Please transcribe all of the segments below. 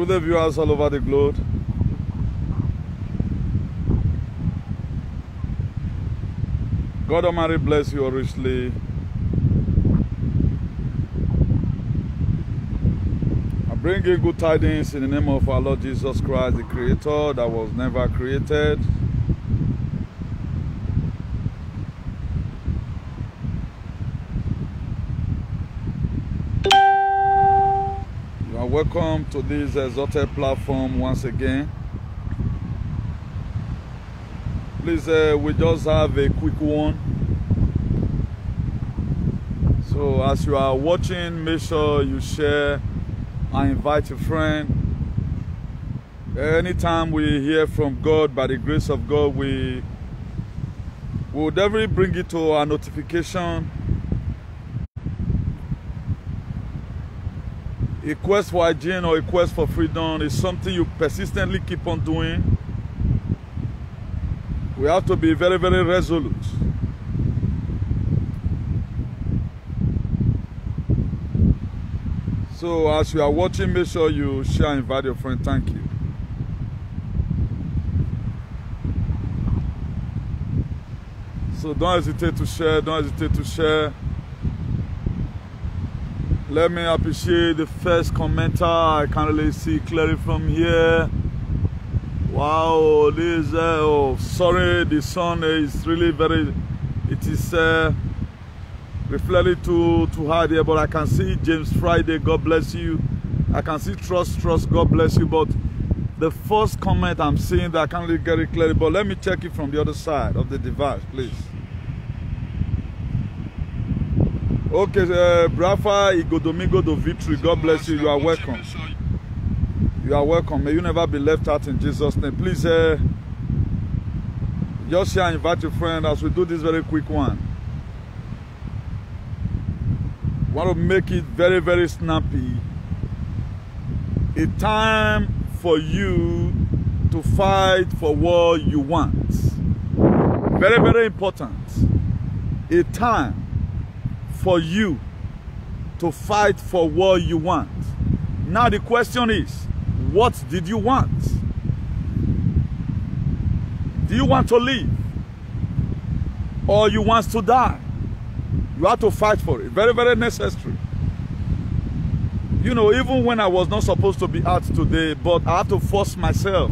Good day, viewers all over the globe. God Almighty bless you richly. I bring you good tidings in the name of our Lord Jesus Christ, the Creator that was never created. You are welcome to this exalted platform once again. Please, we just have a quick one. So as you are watching, make sure you share and invite a friend. Anytime we hear from God, by the grace of God, we will definitely bring it to our notification. A quest for hygiene or a quest for freedom is something you persistently keep on doing. We have to be very, very resolute. So as you are watching, make sure you share and invite your friend. Thank you. So don't hesitate to share. Don't hesitate to share. Let me appreciate the first commenter. I can't really see clearly from here. Wow, this oh, sorry, the sun is really very, it is reflected too hard here, but I can see James Friday, God bless you. I can see Trust, God bless you. But the first comment I'm seeing that I can't really get it clearly, but let me check it from the other side of the device, please. Okay, Brafa Igodomingo do Victory, God bless you. You are welcome. You are welcome. May you never be left out in Jesus' name. Please, just share and invite your friend as we do this very quick one. Want to make it very, very snappy. A time for you to fight for what you want. Very, very important. A time for you to fight for what you want. Now the question is, what did you want? Do you want to live? Or you want to die? You have to fight for it. Very, very necessary. You know, even when I was not supposed to be out today, but I have to force myself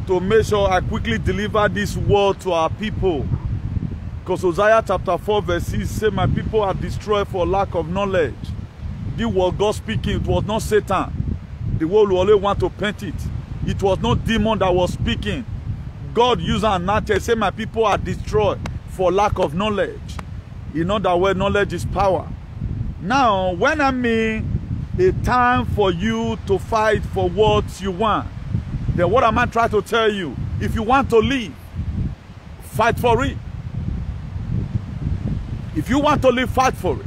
to make sure I quickly deliver this word to our people. Because Hosea chapter 4 verse 6 says, my people are destroyed for lack of knowledge. This was God speaking. It was not Satan. The world will always want to paint it. It was not demon that was speaking. God used an analogy, say my people are destroyed for lack of knowledge. You know that word knowledge is power. Now, when I mean a time for you to fight for what you want, then what am I trying to tell you? If you want to live, fight for it. If you want to live, fight for it.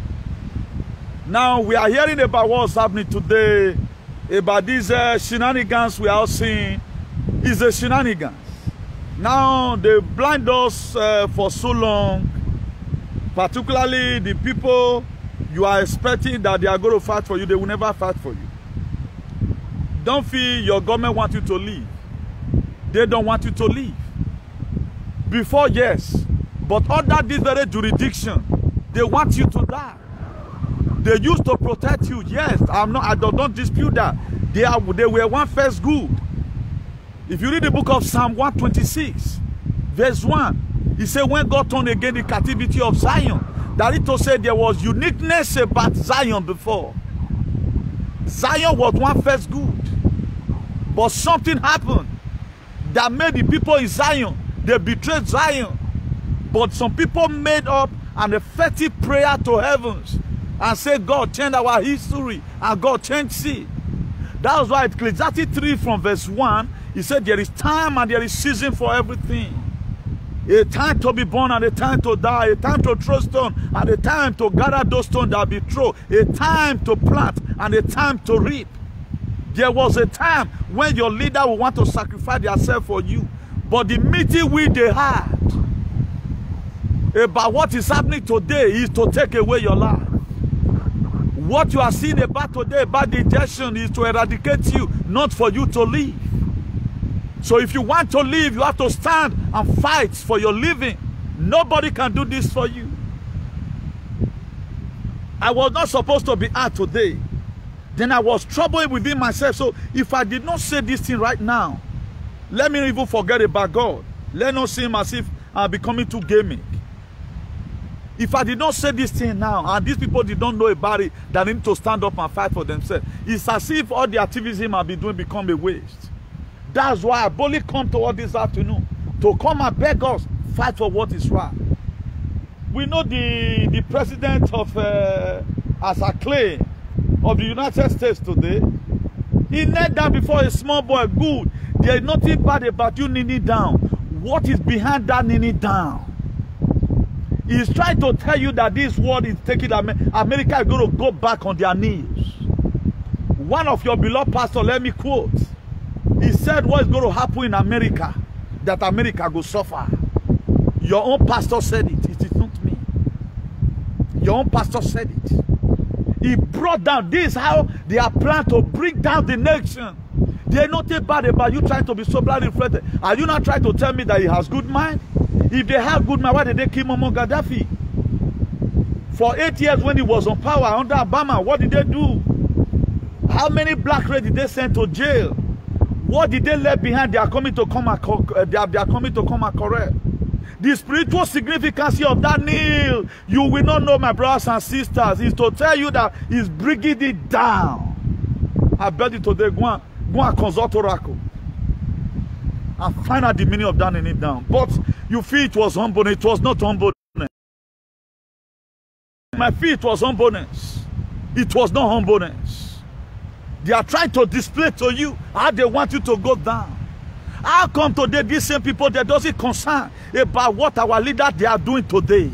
Now, we are hearing about what's happening today, about these shenanigans we are seeing. Is a shenanigans. Now, they blind us for so long, particularly the people you are expecting that they are going to fight for you. They will never fight for you. Don't feel your government wants you to leave. They don't want you to leave. Before, yes, but under this very jurisdiction, they want you to die. They used to protect you. Yes, I don't dispute that. They were one first good. If you read the book of Psalm 126, verse 1, he said, when God turned again the captivity of Zion, that it to say there was uniqueness about Zion before. Zion was one first good. But something happened that made the people in Zion, they betrayed Zion. But some people made up an effective prayer to heavens and said, God, change our history, and God changed it. That was why Ecclesiastes 3 from verse 1, he said there is time and there is season for everything. A time to be born and a time to die, a time to throw stone and a time to gather those stones that be thrown, a time to plant and a time to reap. There was a time when your leader will want to sacrifice themselves for you. But the meeting we they had about what is happening today is to take away your life. What you are seeing about today, about the injection, is to eradicate you, not for you to live. So if you want to live, you have to stand and fight for your living. Nobody can do this for you. I was not supposed to be out today. Then I was troubled within myself. So if I did not say this thing right now, let me even forget about God. Let not seem as if I'm becoming too gaming. If I did not say this thing now, and these people did not know about it, that they need to stand up and fight for themselves, it's as if all the activism I've been doing become a waste. That's why I boldly come to all this afternoon, to come and beg us, fight for what is right. We know the president of, as I claim, of the United States today, he knelt down before a small boy. Good. There is nothing bad about you kneeling down. What is behind that kneeling down? He's trying to tell you that this world is taking America is going to go back on their knees. One of your beloved pastors, let me quote, he said what is going to happen in America, that America will suffer. Your own pastor said it. It is not me. Your own pastor said it. He brought down, this is how they are planning to bring down the nation. They are not bad about you trying to be so blood inflated. Are you not trying to tell me that he has good mind? If they have good mind, why did they kill Muammar Gaddafi? For 8 years when he was on power under Obama, what did they do? How many black race did they send to jail? What did they leave behind? They are coming to come and correct. The spiritual significance of that kneel, you will not know, my brothers and sisters, is to tell you that he's bringing it down. I bet you today, go and consult Oracle and find out the meaning of that kneeling down. But you feel it was humbleness. It was not humbleness. My feet was humbleness. It was not humbleness. They are trying to display to you how they want you to go down. How come today these same people that doesn't concern about what our leaders they are doing today?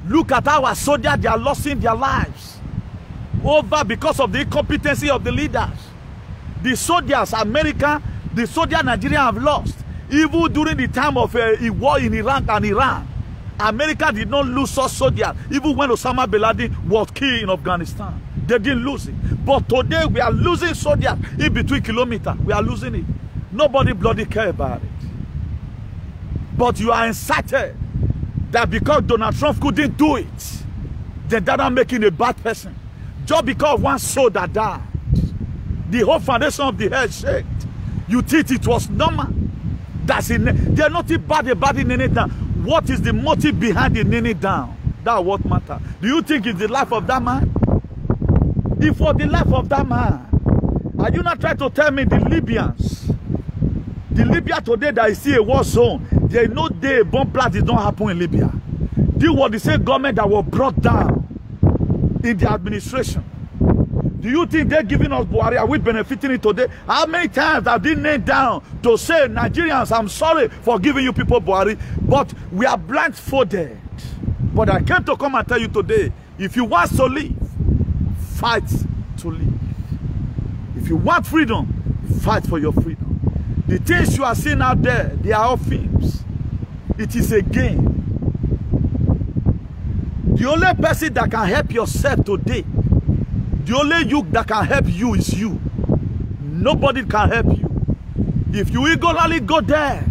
Look at our soldiers, they are losing their lives over because of the incompetency of the leaders. The soldiers, America, the soldiers Nigeria have lost. Even during the time of a war in Iraq and Iran, America did not lose such soldiers. Even when Osama bin Laden was killed in Afghanistan, they didn't lose it. But today we are losing soldiers in between kilometers. We are losing it. Nobody bloody care about it. But you are incited that because Donald Trump couldn't do it, then that are making a bad person. Just because one soul that died, the whole foundation of the earth shaked. You think it was normal? That's it. They're not bad about it kneeling down. What is the motive behind the kneeling down? That's what matters. Do you think it's the life of that man? If for the life of that man, are you not trying to tell me the Libyans, the Libya today that is still a war zone, there is no day a bomb blast did not happen in Libya. This was the same government that was brought down in the administration. Do you think they're giving us Buhari? Are we benefiting it today? How many times have they nailed down to say, Nigerians, I'm sorry for giving you people Buhari, but we are blindfolded. But I came to come and tell you today, if you want to live, fight to live. If you want freedom, fight for your freedom. The things you are seeing out there, they are all films. It is a game. The only person that can help yourself today, the only you that can help you is you. Nobody can help you. If you eagerly go there,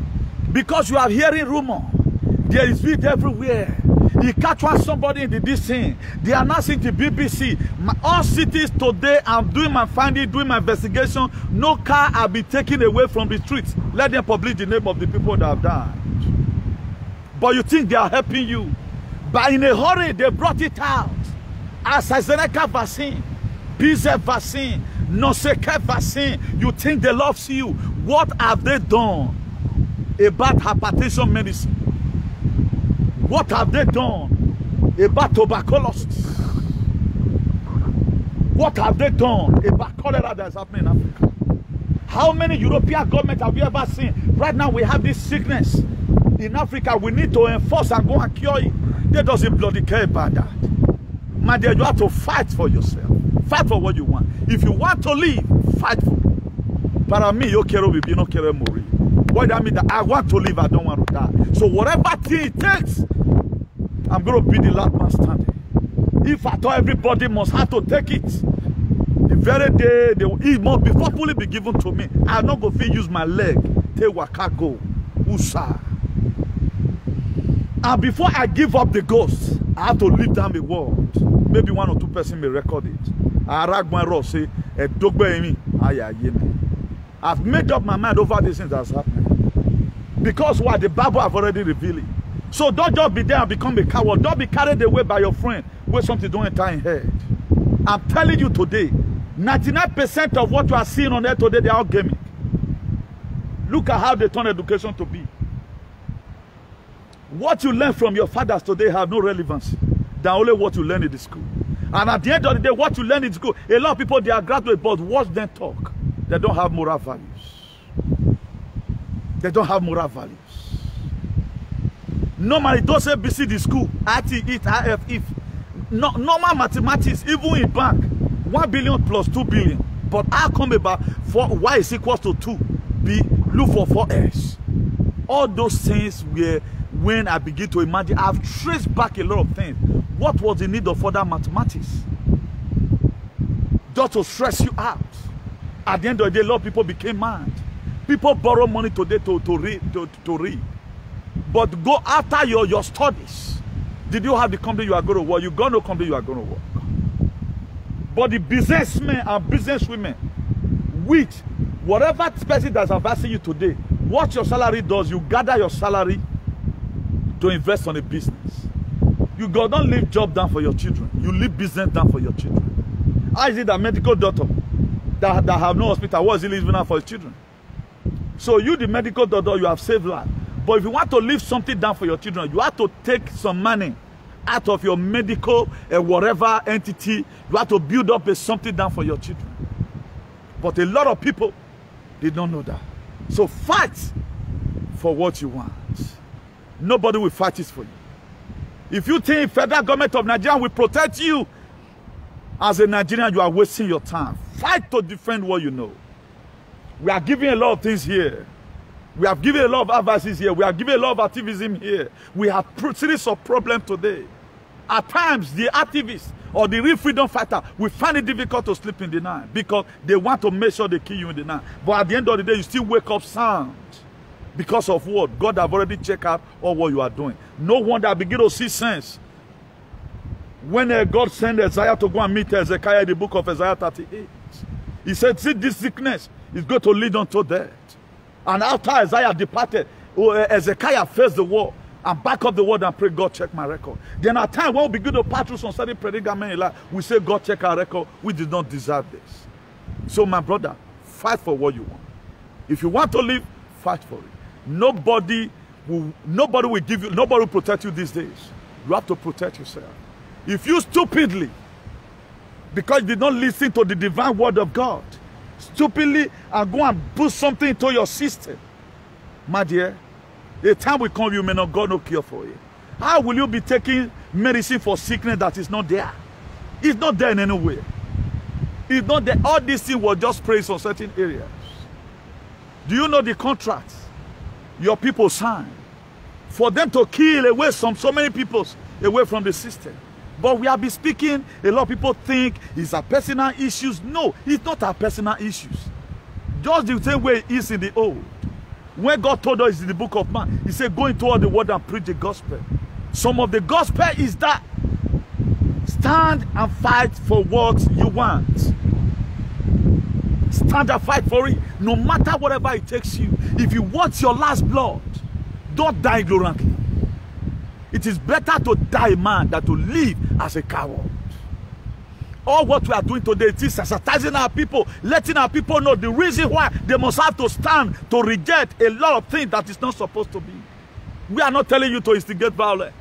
because you are hearing rumor, there is it everywhere. You catch one somebody in this thing. They are not saying the BBC. All cities today, I'm doing my finding, doing my investigation. No car will be taken away from the streets. Let them publish the name of the people that have died. But you think they are helping you. But in a hurry, they brought it out. AstraZeneca vaccine, PZ vaccine, Noseke vaccine. You think they love you. What have they done about hypertension medicine? What have they done about tuberculosis? What have they done about cholera that's happening in Africa? How many European governments have you ever seen? Right now we have this sickness in Africa. We need to enforce and go and cure it. They doesn't bloody care about that. My dear, you have to fight for yourself. Fight for what you want. If you want to live, fight for it. Para me, you care if you don't care more. What that mean that I want to live, I don't want to die. So whatever thing it takes, I'm going to be the last man standing. If I thought everybody must have to take it, the very day it must be properly be given to me. I'm not going to use my leg. Take waka go. Usa. And before I give up the ghost, I have to leave down the world. Maybe 1 or 2 persons may record it. I've made up my mind over these things that's happening. Because what the Bible have already revealed it. So don't just be there and become a coward. Don't be carried away by your friend where something don't enter in head. I'm telling you today, 99% of what you are seeing on there today, they are all gaming. Look at how they turn education to be. What you learn from your fathers today have no relevance than only what you learn in the school. And at the end of the day, what you learn in school, a lot of people, they are graduates, but watch them talk. They don't have moral values. They don't have moral values. Normally, don't say BC the school, IT, it, IF, if. No, normal mathematics, even in bank, 1 billion plus 2 billion. But how come about y is equals to 2? B, look for 4s. All those things were when I begin to imagine, I've traced back a lot of things. What was the need of further mathematics? Just to stress you out. At the end of the day, a lot of people became mad. People borrow money today to read. But go after your studies. Did you have the company you are going to work? You got no company you are going to work. But the businessmen and businesswomen, which whatever person that's advising you today, what your salary does, you gather your salary to invest on a business. You go don't leave job down for your children. You leave business down for your children. How is it that medical doctor that have no hospital, what is he leaving out for his children? So you, the medical doctor, you have saved life. But if you want to leave something down for your children, you have to take some money out of your medical whatever entity. You have to build up something down for your children. But a lot of people, they don't know that. So fight for what you want. Nobody will fight it for you. If you think federal government of Nigeria will protect you, as a Nigerian, you are wasting your time. Fight to defend what you know. We are giving a lot of things here. We have given a lot of advices here. We have given a lot of activism here. We have a series of problems today. At times, the activists or the real freedom fighter will find it difficult to sleep in the night because they want to make sure they kill you in the night. But at the end of the day, you still wake up sound. Because of what? God have already checked out all what you are doing. No wonder I begin to see sense. When God sent Isaiah to go and meet Hezekiah in the book of Isaiah 38, he said, see, this sickness is going to lead unto death. And after Isaiah departed, Hezekiah faced the wall and back up the word and pray, God, check my record. Then at times when we begin to pass through some certain predicament in life, we say, God, check our record. We did not deserve this. So, my brother, fight for what you want. If you want to live, fight for it. Nobody will give you, nobody will protect you these days. You have to protect yourself. If you stupidly, because you did not listen to the divine word of God, stupidly and go and put something into your system, my dear, the time will come you may not God no cure for you. How will you be taking medicine for sickness that is not there? It's not there in any way. It's not there. All these things were just praised on certain areas. Do you know the contracts your people sign for them to kill away so many people away from the system? But we have been speaking, a lot of people think it's a personal issues. No, it's not our personal issues. Just the same way it is in the old. When God told us in the book of man, he said, go into all the world and preach the gospel. Some of the gospel is that stand and fight for what you want. Stand and fight for it, no matter whatever it takes you. If you want your last blood, don't die ignorantly. It is better to die a man than to live as a coward. All what we are doing today is sensitizing our people, letting our people know the reason why they must have to stand to reject a lot of things that is not supposed to be. We are not telling you to instigate violence.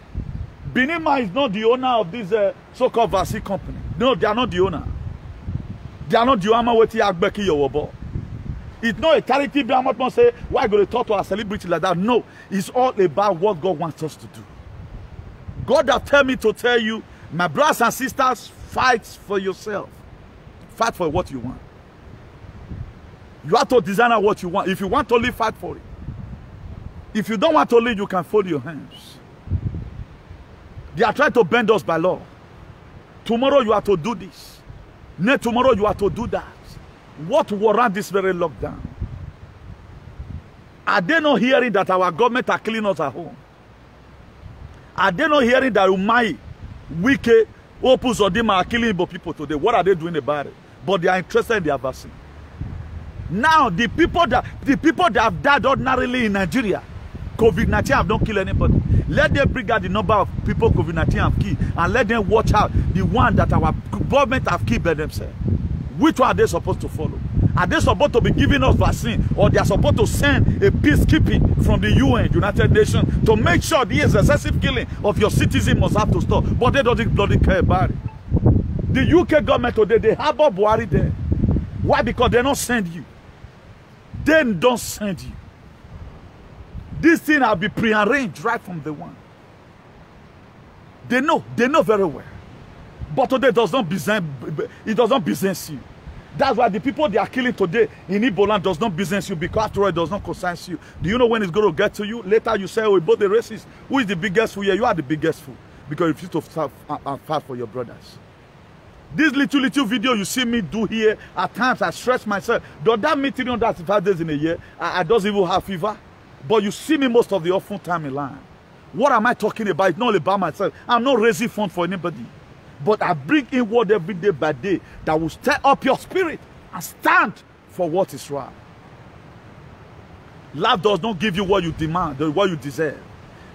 Benima is not the owner of this so-called Vasi company. No, they are not the owner. They are not the owner with Agbeki Yowobo. It's not a charity. I'm not going to say, why are you going to talk to a celebrity like that? No, it's all about what God wants us to do. God has told me to tell you, my brothers and sisters, fight for yourself. Fight for what you want. You have to design what you want. If you want to live, fight for it. If you don't want to live, you can fold your hands. They are trying to bend us by law. Tomorrow you are to do this. Next tomorrow you are to do that. What warrant this very lockdown? Are they not hearing that our government are killing us at home? Are they not hearing that Umai, Wike, Opus Odima are killing Igbo people today? What are they doing about it? But they are interested in their vaccine. Now, the people that have died ordinarily in Nigeria, COVID-19 have not killed anybody. Let them bring out the number of people COVID-19 have killed, and let them watch out the one that our government have killed by themselves. Which one are they supposed to follow? Are they supposed to be giving us vaccine, or they are supposed to send a peacekeeping from the UN, United Nations, to make sure the excessive killing of your citizens must have to stop? But they don't bloody care about it. The UK government today, they harbor Buhari there. Why? Because they don't send you. They don't send you. This thing will be prearranged right from the one. They know very well. But today it does not business you. That's why the people they are killing today in Igbo land does not business you, because after all it does not concern you. Do you know when it's going to get to you? Later you say, oh, both the races, who is the biggest fool here? You are the biggest fool, because you refuse to fight for your brothers. This little video you see me do here, at times I stress myself. Does that mean 365 days in a year? I don't even have fever. But you see me most of the often time in line. What am I talking about? It's not about myself. I'm not raising funds for anybody. But I bring in word every day by day that will stir up your spirit and stand for what is right. Life does not give you what you demand, what you deserve.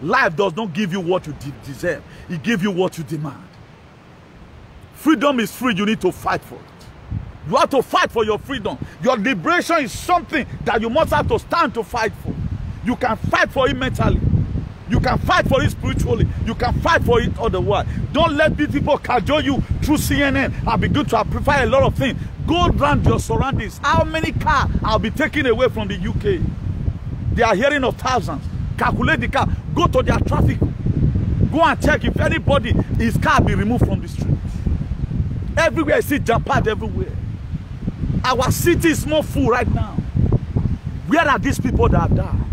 Life does not give you what you deserve. It gives you what you demand. Freedom is free. You need to fight for it. You have to fight for your freedom. Your liberation is something that you must have to stand to fight for. You can fight for it mentally. You can fight for it spiritually. You can fight for it otherwise. Don't let these people cajole you through CNN and begin to amplify a lot of things. Go around your surroundings. How many cars will be taken away from the UK? They are hearing of thousands. Calculate the car. Go to their traffic. Go and check if anybody, his car be removed from the street. Everywhere I see jump out everywhere. Our city is more full right now. Where are these people that have died?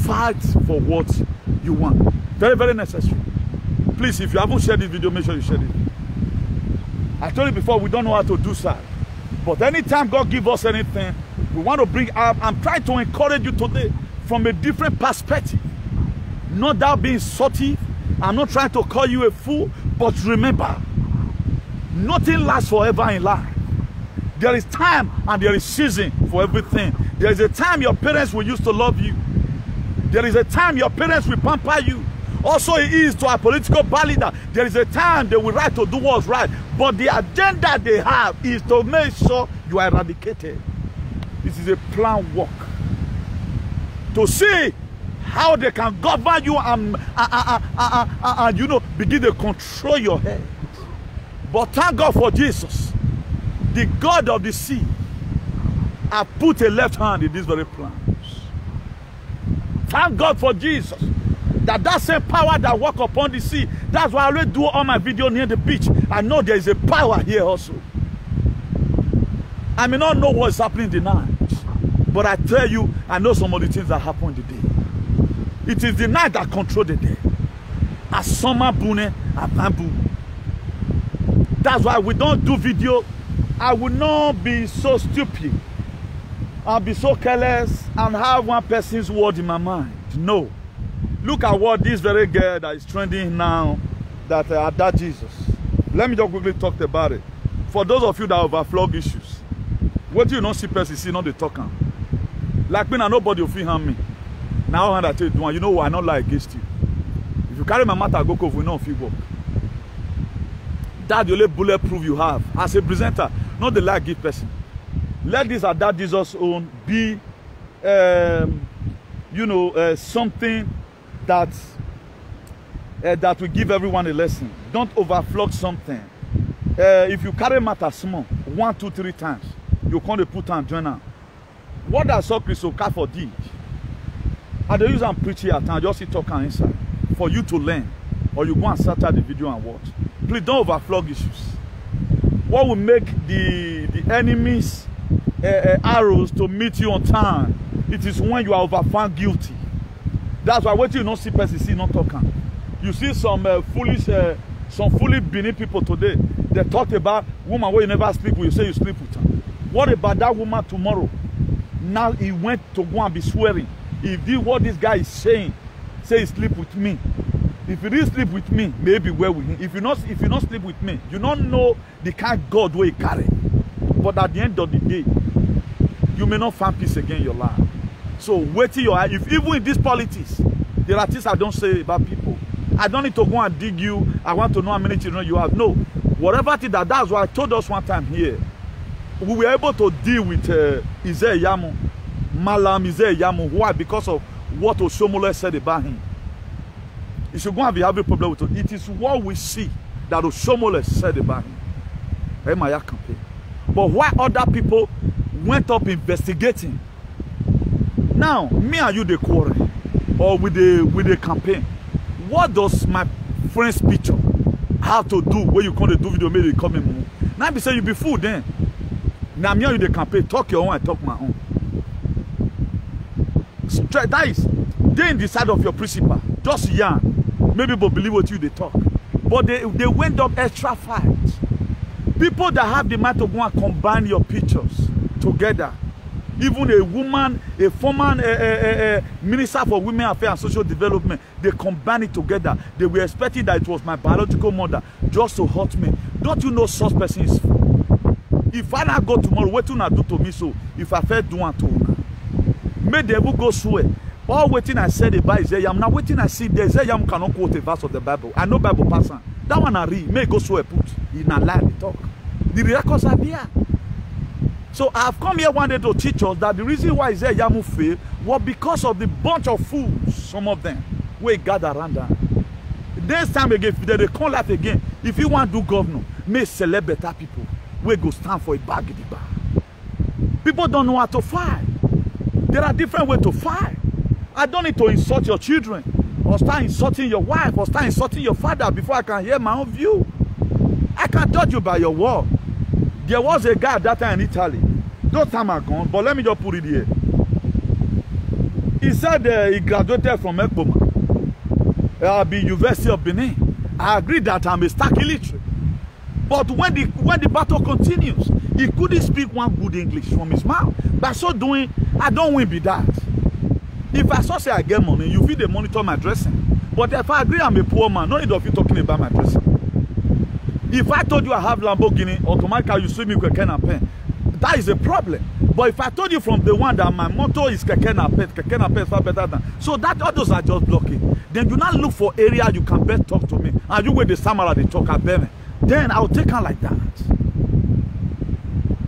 Fight for what you want. Very, very necessary. Please, if you haven't shared this video, make sure you share it. I told you before, we don't know how to do that. But anytime God gives us anything, we want to bring up. I'm trying to encourage you today from a different perspective. Not that being subtle. I'm not trying to call you a fool, but remember, nothing lasts forever in life. There is time and there is season for everything. There is a time your parents will used to love you. There is a time your parents will pamper you. Also, it is to a political leader. There is a time they will right to do what's right. But the agenda they have is to make sure you are eradicated. This is a planned work. To see how they can govern you and you know, begin to control your head. But thank God for Jesus. The God of the sea has put a left hand in this very plan. Thank God for Jesus. That same power that walk upon the sea. That's why I always do all my video near the beach. I know there is a power here also. I may not know what's happening in the night. But I tell you, I know some of the things that happen in the day. It is the night that controls the day. Asoma bune abambu. That's why we don't do video. I will not be so stupid and be so careless and have one person's word in my mind. No. Look at what this very girl that is trending now, that Ada Jesus. Let me just quickly talk about it. For those of you that overflog issues, what do you not see person see, not the talker? Like me, nobody will feel harm me. Now I tell you, you know what, I not lie against you. If you carry my matter, go we not feel work. That's the only bulletproof you have. As a presenter, not the lie give person. Let this Ada Jesus own be, you know, something that that will give everyone a lesson. Don't overflog something. If you carry matter small, 1, 2, 3 times, you can't put on journal. What does Chris Okafor did? I don't use and preach here at time, just sit talk inside for you to learn, or you go and search out the video and watch. Please don't overflog issues. What will make the enemy's arrows to meet you on time? It is when you are over found guilty. That's why what you not see person see not talking. You see some foolish Benin people today. They talk about woman where you never sleep with. You say you sleep with her. What about that woman tomorrow? Now he went to go and be swearing. If did what this guy is saying, say he sleep with me. If you didn't sleep with me, maybe well with him. If you not sleep with me, you don't know the kind of God where he carry. But at the end of the day, you may not find peace again in your life. So wait till your eye. If even in this politics, there are things I don't say about people. I don't need to go and dig you. I want to know how many children you have. No. Whatever thing that's what I told us one time here. We were able to deal with Isaiah Yamu, Malam Isaiah Yamu. Why? Because of what Oshomole said about him. You should go and be having a problem with it. It is what we see that Oshomole said about him. But why other people went up investigating? Now, me and you they quarrel or with the campaign. What does my friend's picture have to do when you come to do video maybe come in? Now be say you be fool then. Now me and you the campaign talk your own, I talk my own. Straight that is they in the side of your principal. Just yarn. Maybe people believe what you they talk. But they went up extra fight. People that have the mind to go and combine your pictures together. Even a woman, a former minister for women affairs and social development, they combine it together. They were expecting that it was my biological mother just to hurt me. Don't you know such person is? If I not go tomorrow, what you not do to me so? If I fail do one to una, may the devil go swear. All waiting I said about Isaiah, I'm not waiting I see the Isaiah cannot quote a verse of the Bible. I know Bible person. That one I read, may go swear put. In a lie, they talk. The records are there. So I've come here one day to teach us that the reason why Isaiah Yamu failed was because of the bunch of fools, some of them, who gather around them. Next time again, if they come life again, if you want to do governor, may select better people. We go stand for a bag in the bar. People don't know how to fight. There are different ways to fight. I don't need to insult your children, or start insulting your wife, or start insulting your father before I can hear my own view. I can judge you by your word. There was a guy at that time in Italy. Those time are gone, but let me just put it here. He said he graduated from Ekpoma, the University of Benin. I agree that I'm a stark illiterate. But when the battle continues, he couldn't speak one good English from his mouth. By so doing, I don't win be that. If I so say I get money, you feel they monitor my dressing. But if I agree I'm a poor man, no need of you talking about my dressing. If I told you I have Lamborghini, automatically you see me with Keke Napep. That is a problem. But if I told you from the one that my motto is Keke Napep is far better than. So that others are just blocking. Then do not look for area you can best talk to me. And you with the Samara they talk about me. Then I'll take her like that.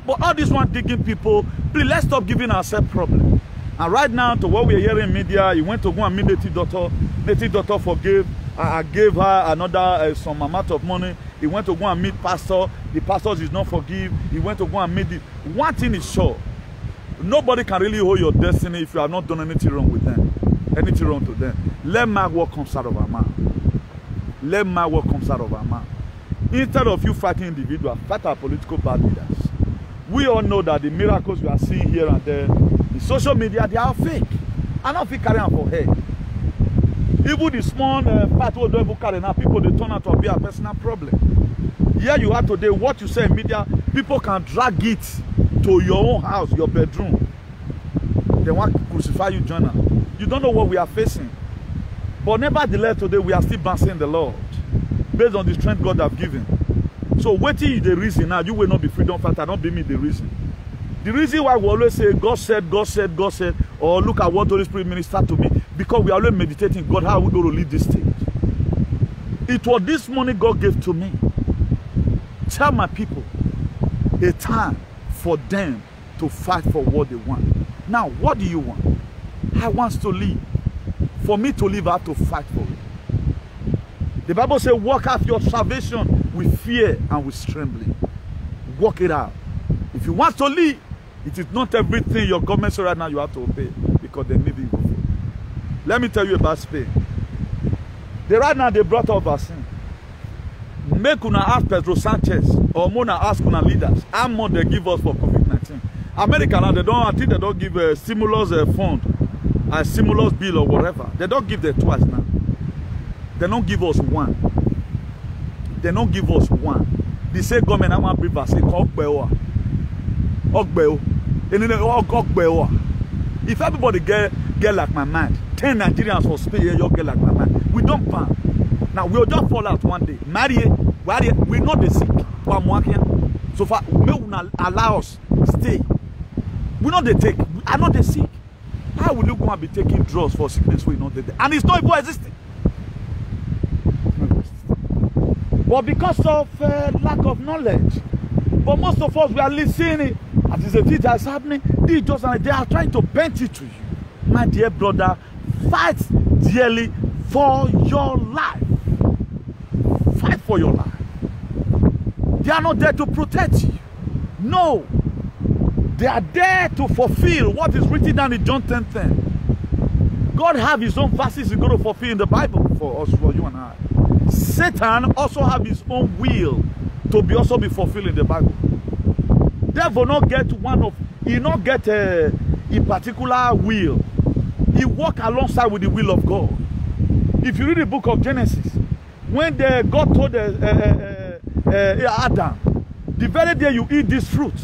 But all this one digging people, please let's stop giving ourselves problems. And right now, to what we're hearing in media, he went to go and meet Native daughter. Native daughter forgave. I gave her another some amount of money. He went to go and meet pastor. The pastor did not forgive. He went to go and meet the... One thing is sure. Nobody can really hold your destiny if you have not done anything wrong with them. Anything wrong to them. Let my work come out of our mouth. Let my work come out of our mouth. Instead of you fighting individuals, fight our political bad leaders. We all know that the miracles we are seeing here and there, the social media, they are fake. I don't feel carrying for head. Even the small part who don't even carry now, people they turn out to be a personal problem. Here you are today, what you say in media, people can drag it to your own house, your bedroom. They want to crucify you, Jonah. You don't know what we are facing. But nevertheless, today we are still bouncing the Lord based on the strength God have given. So waiting is the reason now. You will not be freedom fighter, don't be me the reason. The reason why we always say God said, God said, God said, or look at what Holy Spirit ministered to me, because we are always meditating, God, how are we going to leave this stage? It was this money God gave to me. Tell my people a time for them to fight for what they want. Now, what do you want? I want to live. For me to live, I have to fight for it. The Bible says, work out your salvation with fear and with trembling. Work it out. If you want to live, it is not everything your government says right now you have to obey, because they may be evil. Let me tell you about Spain. Right now they brought up vaccine. Make una ask Pedro Sanchez or Mona ask una leaders how much they give us for COVID-19. America now, I think they don't give a stimulus fund, a stimulus bill or whatever. They don't give them twice now. They don't give us one. They don't give us one. They say government I want people say Ogbeo. If everybody get like my man, 10 Nigerians for Spain, you get like my man. We don't ban. Now we'll just fall out one day. We not the sick. So far, may not allow us stay. We not the take. I not the sick. How will you go and be taking drugs for sickness we not the and it's not even existing. But because of lack of knowledge, but most of us we are listening. As is a thing that's happening, they are trying to bend it to you. My dear brother, fight dearly for your life. Fight for your life. They are not there to protect you. No. They are there to fulfill what is written down in John 10:10. God have his own verses he's going to fulfill in the Bible for us, for you and I. Satan also have his own will to be also be fulfilled in the Bible. Devil not get one of, he not get a particular will. He walk alongside with the will of God. If you read the book of Genesis, when God told Adam, the very day you eat this fruit,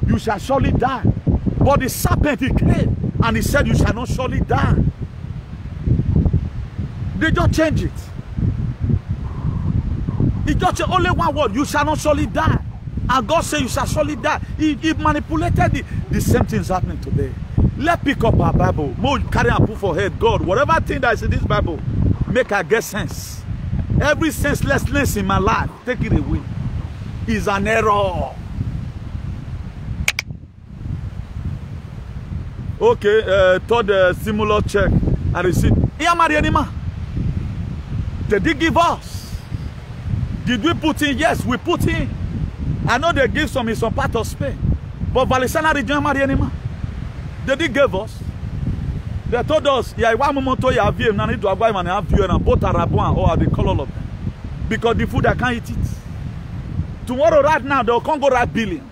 you shall surely die. But the serpent he came and he said you shall not surely die. They just change it. He just say only one word, you shall not surely die. And God said you shall surely die. He manipulated it. The same thing is happening today. Let's pick up our Bible. More carry and put for head. God, whatever thing that is in this Bible, make I get sense. Every senselessness in my life, take it away. Is an error. Okay, third stimulus check I received. Did they give us? Did we put in? Yes, we put in. I know they give some in some part of Spain. But Valenciana region, they did give us. They told us, yeah, one moment you have view, and need to avoid and have view and both are Rabuan or the color of them. Because the food I can't eat it. Tomorrow, right now, they'll come go right billion.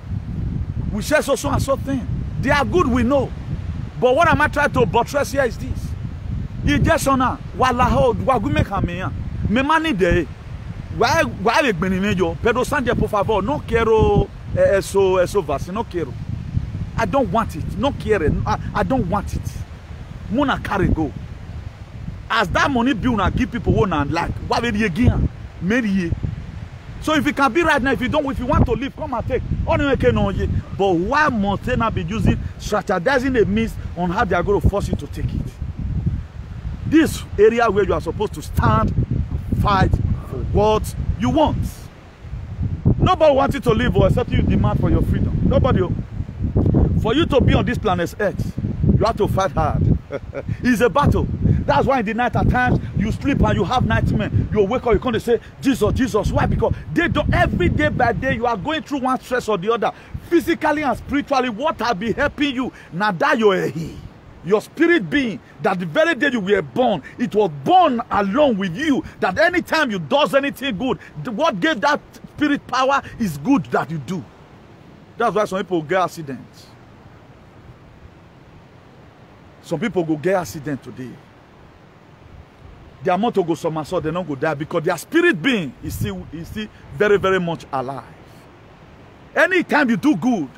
We share so and so thing. They are good, we know. But what am I trying to buttress here is this. It's just on a Wallaho, Wagumeka, me money day. Why Pedro Sanchez, por favor, no quiero eso vaccine, no quiero. I don't want it, no quiero. I don't want it. Mona carry go. As that money bill now give people one and like, what will you again? Maybe. So if you can be right now, if you want to leave, come and take. But why must they not be using strategizing a means on how they are going to force you to take it? This area where you are supposed to stand, fight for what you want. Nobody wants you to live or except you demand for your freedom. Nobody. For you to be on this planet Earth, you have to fight hard. It's a battle. That's why in the night at times you sleep and you have nightmares. You wake up, you're going to say, Jesus, Jesus. Why? Because they don't, every day by day you are going through one stress or the other. Physically and spiritually, what will be helping you? Now that you're here. Your spirit being, that the very day you were born, it was born along with you. That anytime you do anything good, what gave that spirit power is good that you do. That's why some people get accidents. Some people go get accident today. Their motto go somersault, they don't go die because their spirit being is still very, very much alive. Anytime you do good,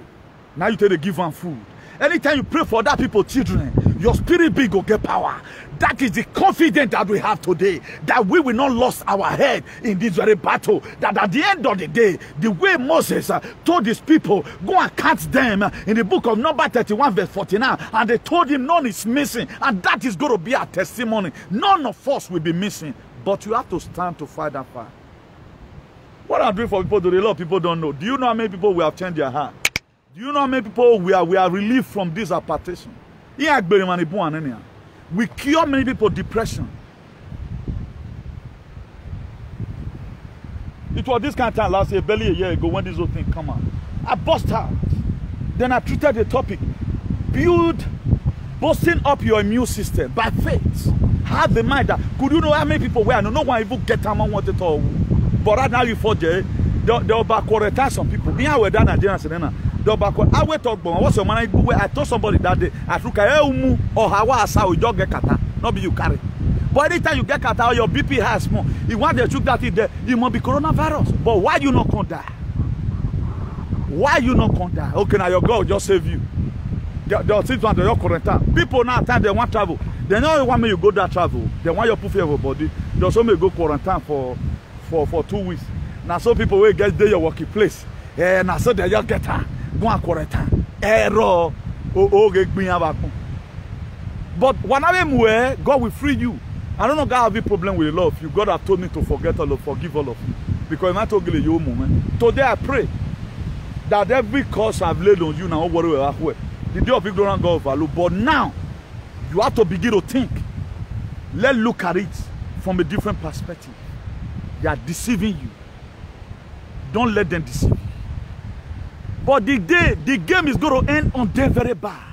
now you take the give one food. Anytime you pray for other people's children, your spirit being will get power. That is the confidence that we have today, that we will not lose our head in this very battle. That at the end of the day, the way Moses told his people, go and count them in the book of Numbers 31 verse 49, and they told him none is missing, and that is going to be our testimony. None of us will be missing, but you have to stand to fight that fight. What I'm doing for people today, a lot of people don't know. Do you know how many people will have changed their heart? Do you know how many people we are relieved from this apartation? We cure many people depression. It was this kind of time last year, barely a year ago, when this whole thing came out. I bust out. Then I treated the topic. Boosting up your immune system by faith. Have the mind that, could you know how many people were? No one even get them on what it all. But right now you forget, they'll backward some people. Here we're done Nigerians. I went talk about what's your man. I told somebody that day, I took a or how I saw you don't get kata, not be you carry. But anytime you get catarrh, your BP has more. You want to check that there, it must be coronavirus. But why you not gonna die? Why you not gonna die? Okay, now your God will just save you. They'll sit down to your quarantine. People now time they want travel. They don't want me you go that travel. They want you to put your body. They also may go quarantine for 2 weeks. Now some people will get there your working place. Now so they just get her. Go and quarantine. Error. But whenever God will free you. I don't know God have a problem with love. You God have told me to forget all of, forgive all of you. Because I told you moment. Today I pray that every curse I've laid on you now, the day of ignorance God overlook. But now you have to begin to think. Let's look at it from a different perspective. They are deceiving you. Don't let them deceive you. But the game is going to end on them very bad.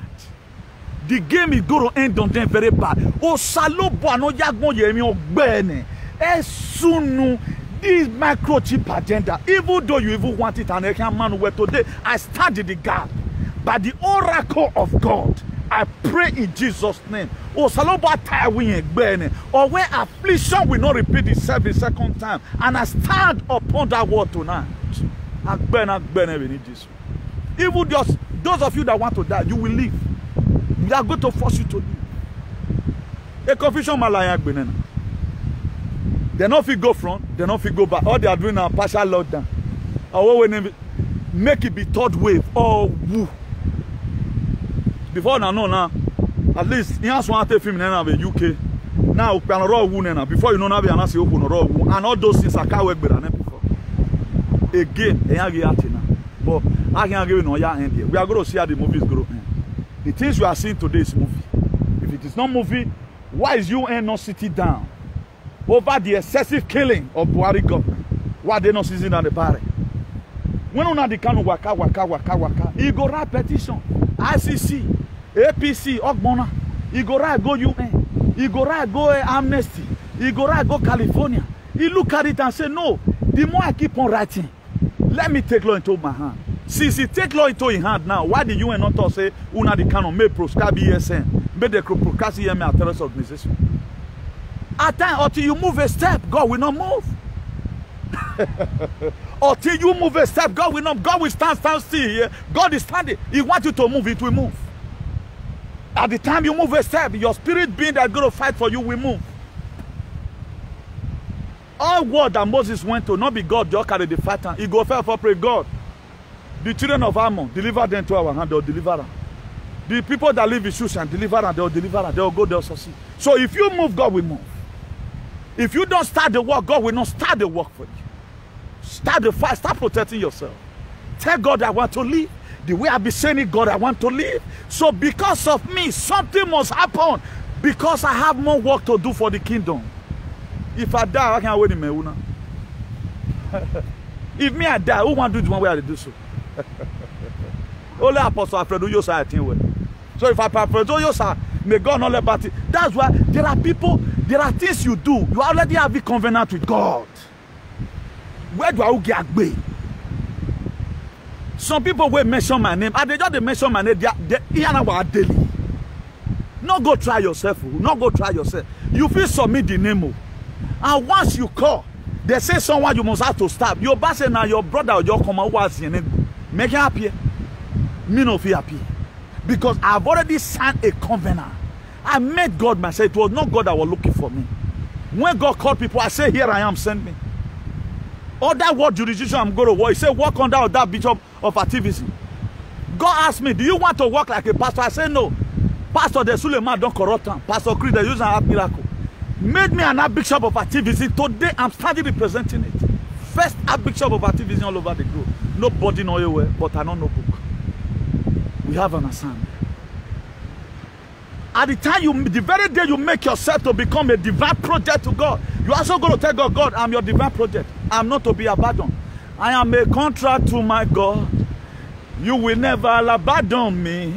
The game is going to end on them very bad. Oh, salobo no yagbon yemi ogbene. Esunu this microchip agenda. Even though you even want it, and I can man where today I stand in the gap. By the oracle of God, I pray in Jesus' name. Oh, salobo taiwin ogbene. Or where affliction will not repeat itself a second time. And I stand upon that word tonight. Agbene we need this. Even those of you that want to die, you will live. They are going to force you to live. A confusion malaya gbenena. They not fit go front, they not fit go back. All they are doing now partial lockdown. Or when make it be third wave or woo. Before now, at least you have one film in the UK. Now we can raw woo now. Before you know now we are say open raw woo, and all those things are can't work better than before. Again, but I can't give you no end here. We are going to see how the movies grow. The things we are seeing today is movie. If it is not movie, why is UN not sitting down over the excessive killing of Buhari government? Why are they not sitting down the party? When on the kind of waka, he go write petition, ICC, APC, Ogbona, he go write go UN, he go write go Amnesty, he go write go California. He look at it and say, no, the more I keep on writing, let me take law into my hand. Since he take law into his hand now, why the UN not talk say una the canon may proscribe ESN, may the procast EMA a terrorist organization? At time until you move a step, God will not move. Until you move a step, God will not. God will stand still here. God is standing. He wants you to move, it will move. At the time you move a step, your spirit being that going to fight for you will move. All word that Moses went to, not be God, just carry the fight. He go fair for pray God. The children of Ammon, deliver them to our hand, they'll deliver them. The people that live in Shushan, deliver them, they'll deliver them, they'll go, they'll succeed. So if you move, God will move. If you don't start the work, God will not start the work for you. Start the fight, start protecting yourself. Tell God I want to live. The way I've been saying it, God, I want to live. So because of me, something must happen. Because I have more work to do for the kingdom. If I die, I can't wait in Meuna. If me I die, who want to do the one way I do so? Only Apostle Alfredo Yosa I think well. So if I Alfredo Yosa, may God not let about it. That's why there are people, there are things you do. You already have a covenant with God. Where do I get away? Some people will mention my name, and they just mention my name. They are daily. Not go try yourself. Not go try yourself. You feel submit the name. And once you call, they say someone you must have to stop. Your boss now, your brother or your command was your name. Make it happy. Me no feel happy. Because I've already signed a covenant. I met God myself. It was not God that was looking for me. When God called people, I say, here I am, send me. Other what jurisdiction I'm going to work. He said, work under that bishop of activism. God asked me, do you want to work like a pastor? I said, no. Pastor the Suleiman don't corrupt him. Pastor Creed, they use an miracle. Made me an archbishop of activism. Today, I'm starting representing it. First archbishop of activism all over the globe. Nobody know you well, but I don't know book. We have an assignment. At the time, the very day you make yourself to become a divine project to God, you're also going to tell God, God, I'm your divine project. I'm not to be abandoned. I am a contract to my God. You will never abandon me.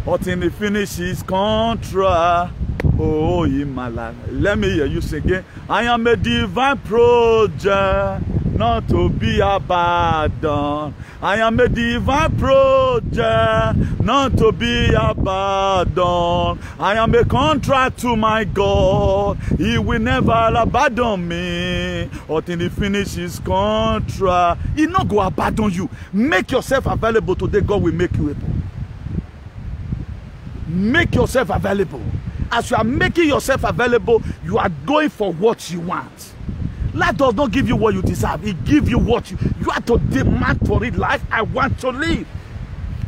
But in the finish his contract. Oh, in my life. Let me hear you say again. I am a divine project not to be abandoned. I am a divine project, not to be abandoned. I am a contract to my God. He will never abandon me until he finishes his contract. He not go abandon you. Make yourself available today. God will make you able. Make yourself available. As you are making yourself available, you are going for what you want. Life does not give you what you deserve. It gives you what you have to demand for it. Life, I want to live.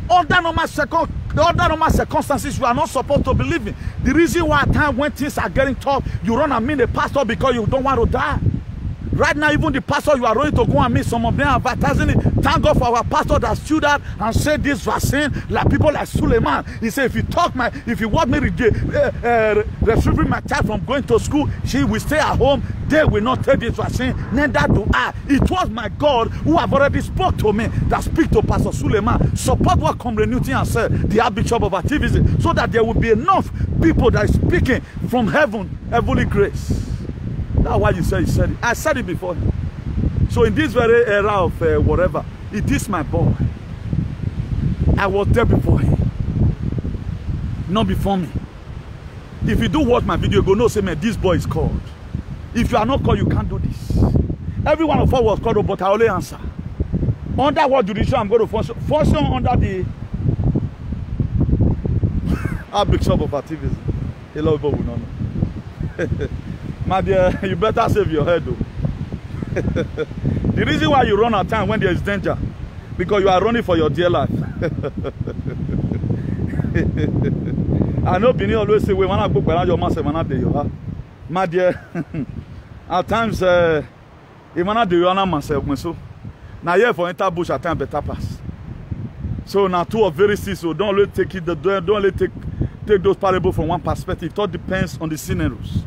Under normal circumstances, you are not supposed to believe in. The reason why at times when things are getting tough, you run and meet a pastor because you don't want to die. Right now, even the pastor you are running to go and meet, some of them are advertising it. Thank God for our pastor that stood out and said this vaccine, like people like Suleiman. He said, if you want me retrieving my child from going to school, she will stay at home. They will not take this vaccine. Neither do I. It was my God who have already spoke to me that speak to Pastor Suleiman. Support what Comrade Newton has said, the Archbishop of Activism, so that there will be enough people that is speaking from heaven, heavenly grace. That's why you said it. I said it before. So in this very era of whatever, it is my boy. I was there before him, not before me. If you do watch my video, you go no say, man, this boy is called. If you are not called, you can't do this. Every one of us was called, but I only answer. Under what jurisdiction I'm going to function under the Archbishop of Activism. A lot of people will not know. My dear, you better save your head though. The reason why you run at time when there is danger, because you are running for your dear life. I know Bini always say, when I go around your master, my dear, at times, if I do you myself, so now here for enter bush at time better pass. So now two are very serious, so don't only take it, don't only take those parables from one perspective. It all depends on the scenarios.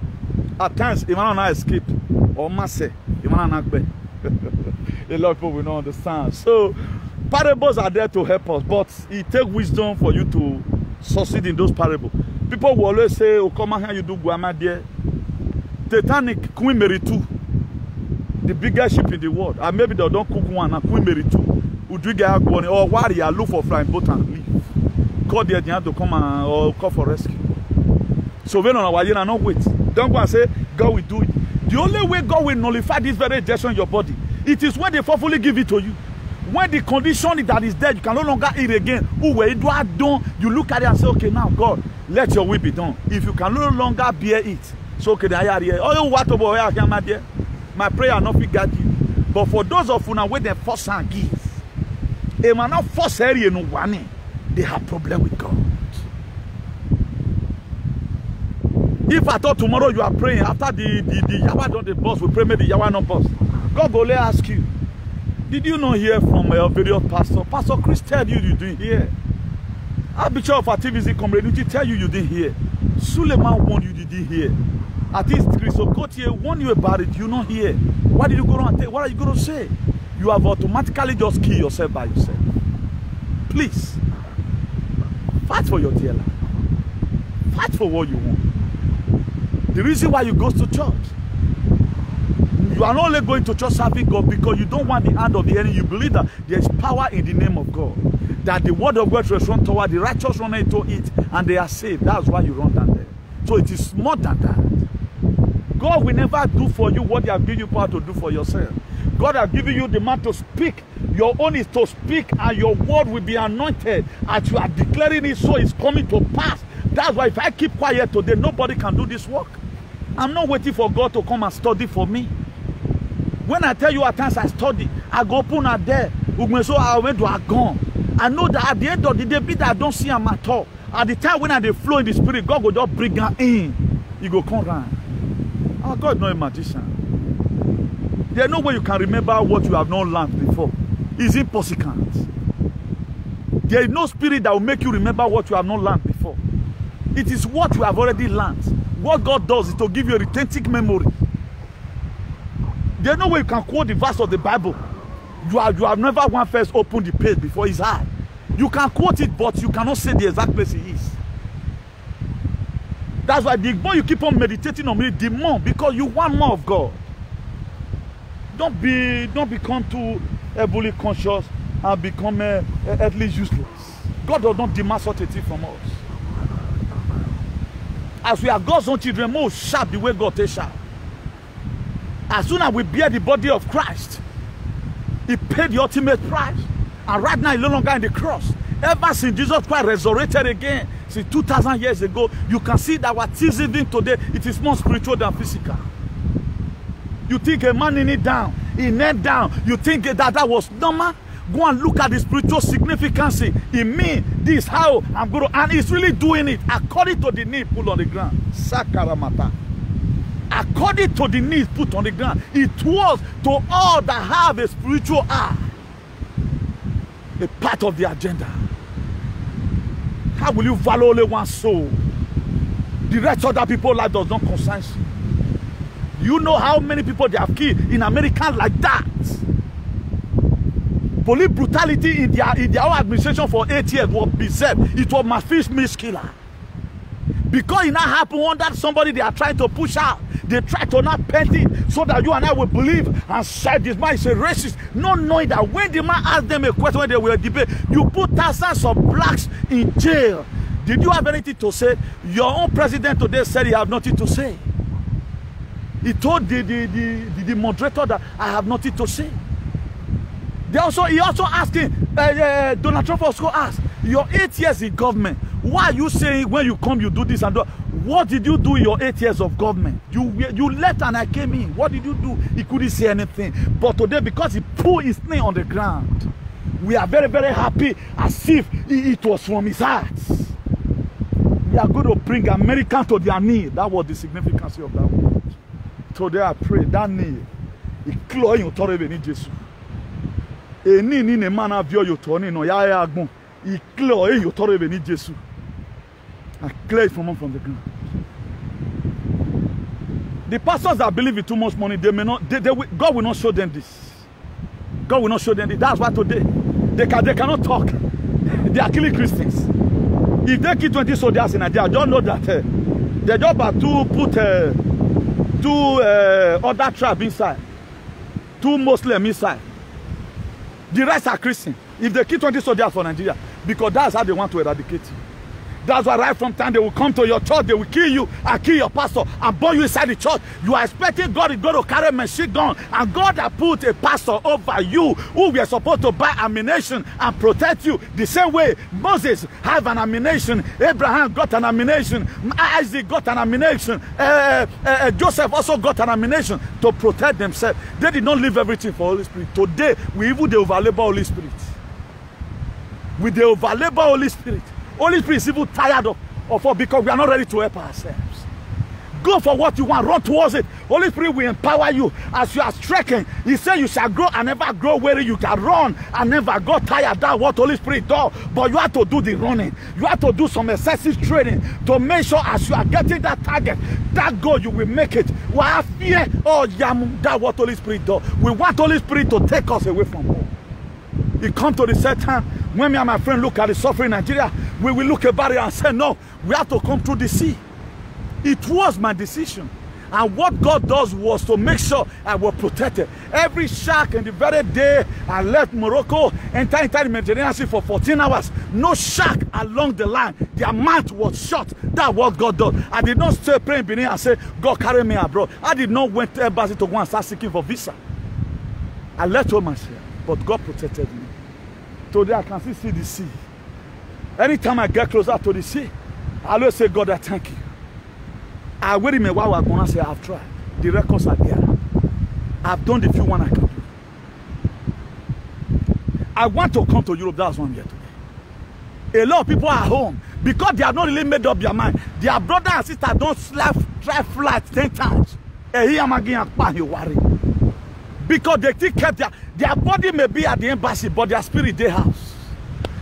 At times, if I not escape, or master, if I not back. A lot of people will not understand. So, parables are there to help us, but it takes wisdom for you to succeed in those parables. People will always say, oh, come on here, you do Guama dear. Titanic, Queen Mary 2, the biggest ship in the world. And maybe they don't cook one, and Queen Mary 2, Udriga or Warrior, look for flying boat and leave. Call the agent to come and or call for rescue. So, when on our year, not wait. Don't go and say, God will do it. The only way God will nullify this very injection in your body, it is when they forcefully give it to you. When the condition that is there, you can no longer eat again. You look at it and say, okay, now, God, let your will be done. If you can no longer bear it, so okay, my prayer not be guide you. But for those of you now where they force and give, they might not force area no one. They have problem with God. If I thought tomorrow you are praying after the Yawa done the boss, we pray maybe Yawa not boss. God will ask you, did you not hear from your various pastor? Pastor Chris tell you didn't hear. Archbishop of Activism community tell you didn't hear. Suleiman warned you didn't hear. At least Chris Okotie warned you about it, you not hear. Why did you go around and tell? What are you going to say? You have automatically just killed yourself by yourself. Please, fight for your dear life. Fight for what you want. The reason why you go to church, you are not only going to church serving God because you don't want the hand of the enemy. You believe that there is power in the name of God. That the word of God will run toward the righteous run into it and they are saved. That's why you run down there. So it is more than that. God will never do for you what He has given you power to do for yourself. God has given you the man to speak. Your own is to speak and your word will be anointed. As you are declaring it, so it's coming to pass. That's why if I keep quiet today, nobody can do this work. I'm not waiting for God to come and study for me. When I tell you at times I study, I go open a there. So I went to a gun. I know that at the end of the day, be that I don't see him at all. At the time when I flow in the spirit, God will just bring her in. He go come round. Our God is not a magician. There's no way you can remember what you have not learned before. It's impossible. There is no spirit that will make you remember what you have not learned before. It is what you have already learned. What God does is to give you a retentive memory. There's no way you can quote the verse of the Bible. You have never one first opened the page before his eye. You can quote it, but you cannot say the exact place it is. That's why the more you keep on meditating on it, the more, because you want more of God. don't become too heavily conscious and become at least useless. God does not demand such a thing from us. As we are God's own children, more sharp the way God is sharp. As soon as we bear the body of Christ, He paid the ultimate price. And right now, He's no longer in the cross. Ever since Jesus Christ resurrected again, since 2,000 years ago, you can see that what is living today, it is more spiritual than physical. You think a man kneel down, he knelt down, you think that was normal? Go and look at the spiritual significance in me. This is how I'm going to, and he's really doing it according to the need put on the ground. Sakaramata. According to the needs put on the ground. It was to all that have a spiritual eye, a part of the agenda. How will you value only one soul? The rest of the people's life does not concern you. You know how many people they have killed in America like that? Police brutality in their own administration for 8 years was bizarre. It was my first miss killer. Because it now happened under somebody they are trying to push out. They try to not paint it so that you and I will believe and say this man is a racist. Not knowing that when the man asked them a question when they were debate, you put thousands of blacks in jail. Did you have anything to say? Your own president today said he have nothing to say. He told the moderator that I have nothing to say. He also asking, Donald Trump also asked, your 8 years in government, why are you saying when you come you do this and that? What did you do in your 8 years of government? You left and I came in. What did you do? He couldn't say anything. But today, because he put his name on the ground, we are very, very happy as if it was from his heart. We are going to bring Americans to their knee. That was the significance of that word. Today I pray that knee, he clear you to be Jesus. Eni ni ne mana vio you to no ya ya agbon. He clear you to be Jesus. I clear it from the ground. The pastors that believe in too much money, they may not. God will not show them this. God will not show them this. That's why today they cannot talk. They are killing Christians. If they kill 20 soldiers in Nigeria, don't know that they just about to put two other tribes inside, 2 Muslims inside. The rest are Christian. If they kill 20 soldiers for Nigeria, because that's how they want to eradicate you. That's why right from time they will come to your church, they will kill you and kill your pastor and burn you inside the church. You are expecting God is going to carry a machine gun, and God has put a pastor over you who we are supposed to buy ammunition and protect you. The same way Moses have an ammunition, Abraham got an ammunition, Isaac got an ammunition, Joseph also got an ammunition to protect themselves. They did not leave everything for Holy Spirit. Today, we even the overlabor Holy Spirit. With the overlabor Holy Spirit. Holy Spirit is even tired of us because we are not ready to help ourselves. Go for what you want, run towards it. Holy Spirit will empower you as you are striking. He said you shall grow and never grow weary. You can run and never go tired. That's what Holy Spirit does. But you have to do the running. You have to do some excessive training to make sure as you are getting that target, that goal, you will make it. We have fear. Oh, that's what Holy Spirit does. We want Holy Spirit to take us away from home. It comes to the set time when me and my friend look at the suffering in Nigeria, we will look about it and say, no, we have to come through the sea. It was my decision. And what God does was to make sure I was protected. Every shark in the very day I left Morocco, enter the Mediterranean Sea for 14 hours. No shark along the line. Their mouth was shut. That's what God does. I did not stay praying beneath and say, God carry me abroad. I did not went to embassy to go and start seeking for visa. I left home myself, but God protected me. Today I can still see the sea. Anytime I get closer to the sea, I always say, God, I thank you. I wait in a while, I'm going to say, I've tried. The records are there. I've done the few one I can do. I want to come to Europe. That's why I'm here today. A lot of people are home because they have not really made up their mind. Their brother and sister don't try flight 10 times. Because they think their body may be at the embassy, but their spirit they house.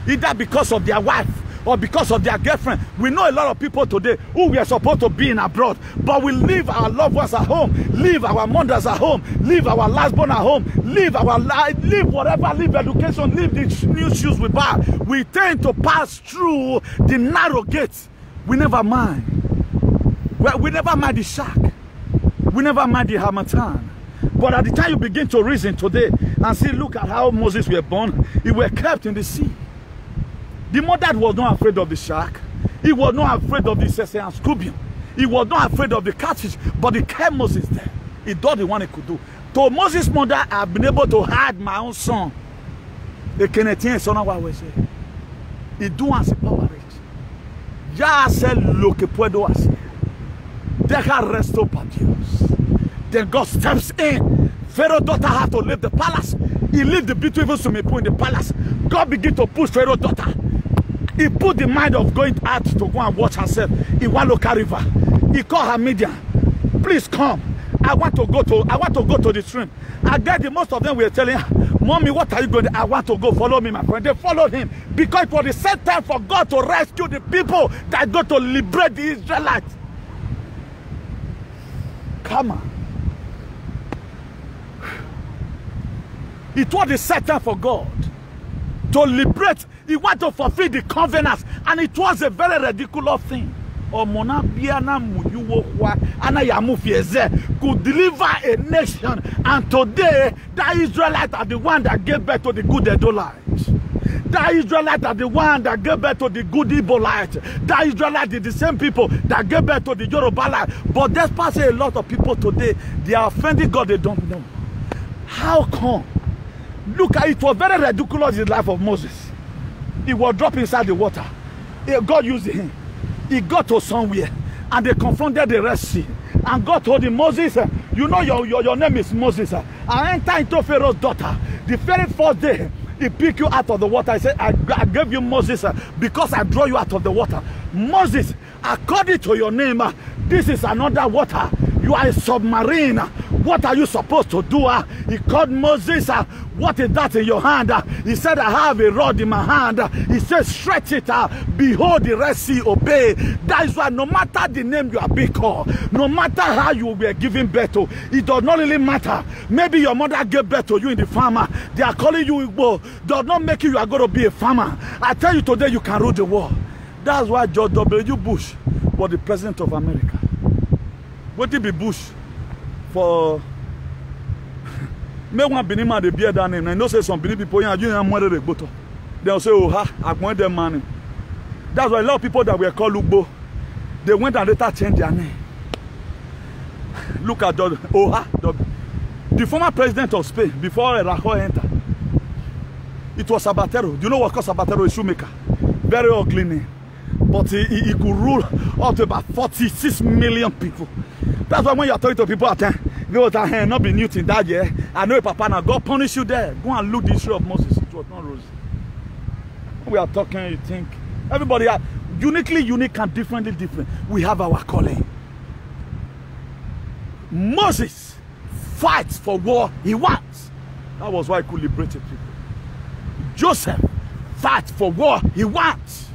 Either because of their wife or because of their girlfriend. We know a lot of people today who we are supposed to be in abroad, but we leave our loved ones at home, leave our mothers at home, leave our last born at home, leave our life, leave whatever, leave education, leave the new shoes we buy. We tend to pass through the narrow gates. We never mind. We never mind the shark. We never mind the Hamatan. But at the time you begin to reason today and see, look at how Moses was born. He was kept in the sea. The mother was not afraid of the shark. He was not afraid of the and scorpion. He was not afraid of the catfish. But he kept Moses there. He did the one he could do. To Moses' mother, I've been able to hide my own son. The Kenetian son of our say. He do as a power rich. Ya se lo que puedo hacer. Deja resto para Dios. Then God steps in. Pharaoh's daughter had to leave the palace. He left the beautiful swimming pool in the palace. God began to push Pharaoh's daughter. He put the mind of going out to go and watch herself in one local river. He called her Midian. Please come. I want to go to the stream. I get the most of them were telling her, Mommy, what are you going to do? I want to go. Follow me, my friend. They followed him because it was the set time for God to rescue the people that go to liberate the Israelites. Come on. It was the set time for God to liberate. He wanted to fulfill the covenants, and it was a very ridiculous thing. Could deliver a nation, and today the Israelites are the one that gave birth to the good Edomites. The Israelites are the one that gave birth to the good Ebolites. The Israelites are the same people that gave birth to the Yorubalites. But despite a lot of people today, they are offending God, they don't know. How come? Look at it, it was very ridiculous in the life of Moses. He was dropped inside the water. God used him. He got to somewhere and they confronted the Red Sea. And God told him, Moses, you know your name is Moses. I enter into Pharaoh's daughter. The very first day, he picked you out of the water. He said, I gave you Moses because I draw you out of the water. Moses, according to your name, this is another water. You are a submarine. What are you supposed to do? He called Moses. What is that in your hand? He said, I have a rod in my hand. He said, stretch it. Behold, the Red Sea obey. That is why no matter the name you are being called, no matter how you were giving birth to, it does not really matter. Maybe your mother gave birth to you in the farmer. They are calling you Igbo. Does not make you are going to be a farmer. I tell you today, you can rule the world. That's why George W. Bush was the president of America. What did be Bush for? Me one Benin man they bear that name. I know say some Benin people you the boto. They'll say, oh ha, I want them money. That's why a lot of people that were called Lugbo, they went and later changed their name. Look at the former president of Spain before Rajoy entered. It was Zapatero. Do you know what called Zapatero? A shoemaker. Very ugly name. But he could rule up to about 46 million people. That's why when you're talking to people at time, go to hand, not be Newton that year. I know Papa now, God punish you there. Go and look the issue of Moses. It was not rosy. When we are talking, you think everybody are uniquely unique and differently different. We have our calling. Moses fights for war he wants. That was why he could liberate people. Joseph fights for war he wants.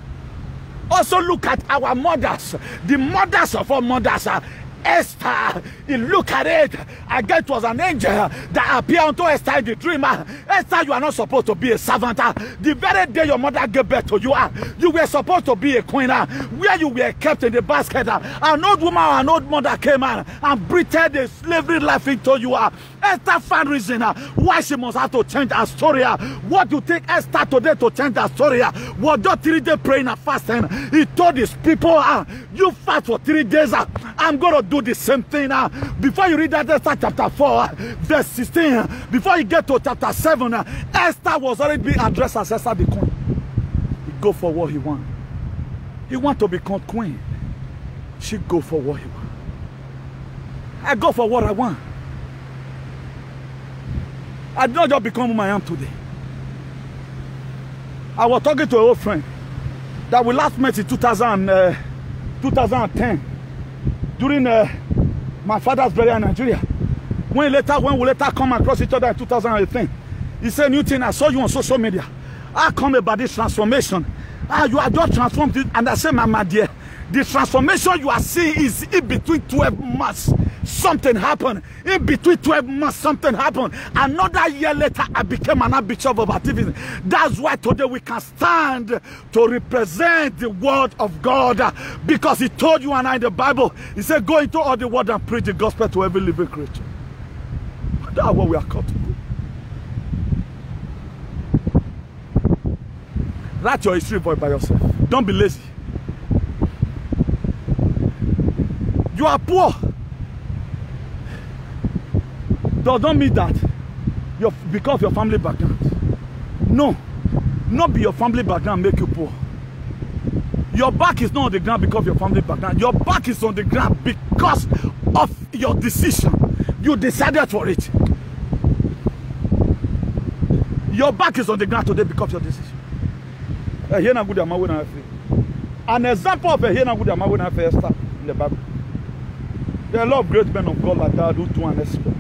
Also look at our mothers. The mothers of our mothers are Esther. You look at it. Again, it was an angel that appeared unto Esther in the dream. Esther, you are not supposed to be a servant. The very day your mother gave birth to you, you were supposed to be a queen. Where you were kept in the basket, an old woman or an old mother came and breathed a slavery life into you. Esther found reason why she must have to change her story. What do you think Esther today to change her story? Was just 3 days praying and fasting. He told his people, you fast for 3 days. I'm going to do the same thing. Before you read that Esther chapter 4, verse 16, before you get to chapter 7, Esther was already being addressed as Esther the queen. He go for what he want. He want to become queen. She go for what he want. I go for what I want. I did not just become who I am today. I was talking to an old friend that we last met in 2010 during my father's burial in Nigeria. When we later come across each other in 2018, he said, Newton, I saw you on social media. I come about this transformation. You are just transformed. And I said, my dear, the transformation you are seeing is in between 12 months. Something happened. In between 12 months, something happened. Another year later, I became an Archbishop of activism. That's why today we can stand to represent the word of God. Because he told you and I in the Bible, he said, go into all the world and preach the gospel to every living creature. That's what we are called to do. Write your history boy by yourself. Don't be lazy. You are poor. Does not mean that because of your family background. No. Not be your family background make you poor. Your back is not on the ground because of your family background. Your back is on the ground because of your decision. You decided for it. Your back is on the ground today because of your decision. An example of a in the Bible. There are a lot of great men of God like that who do an exploit.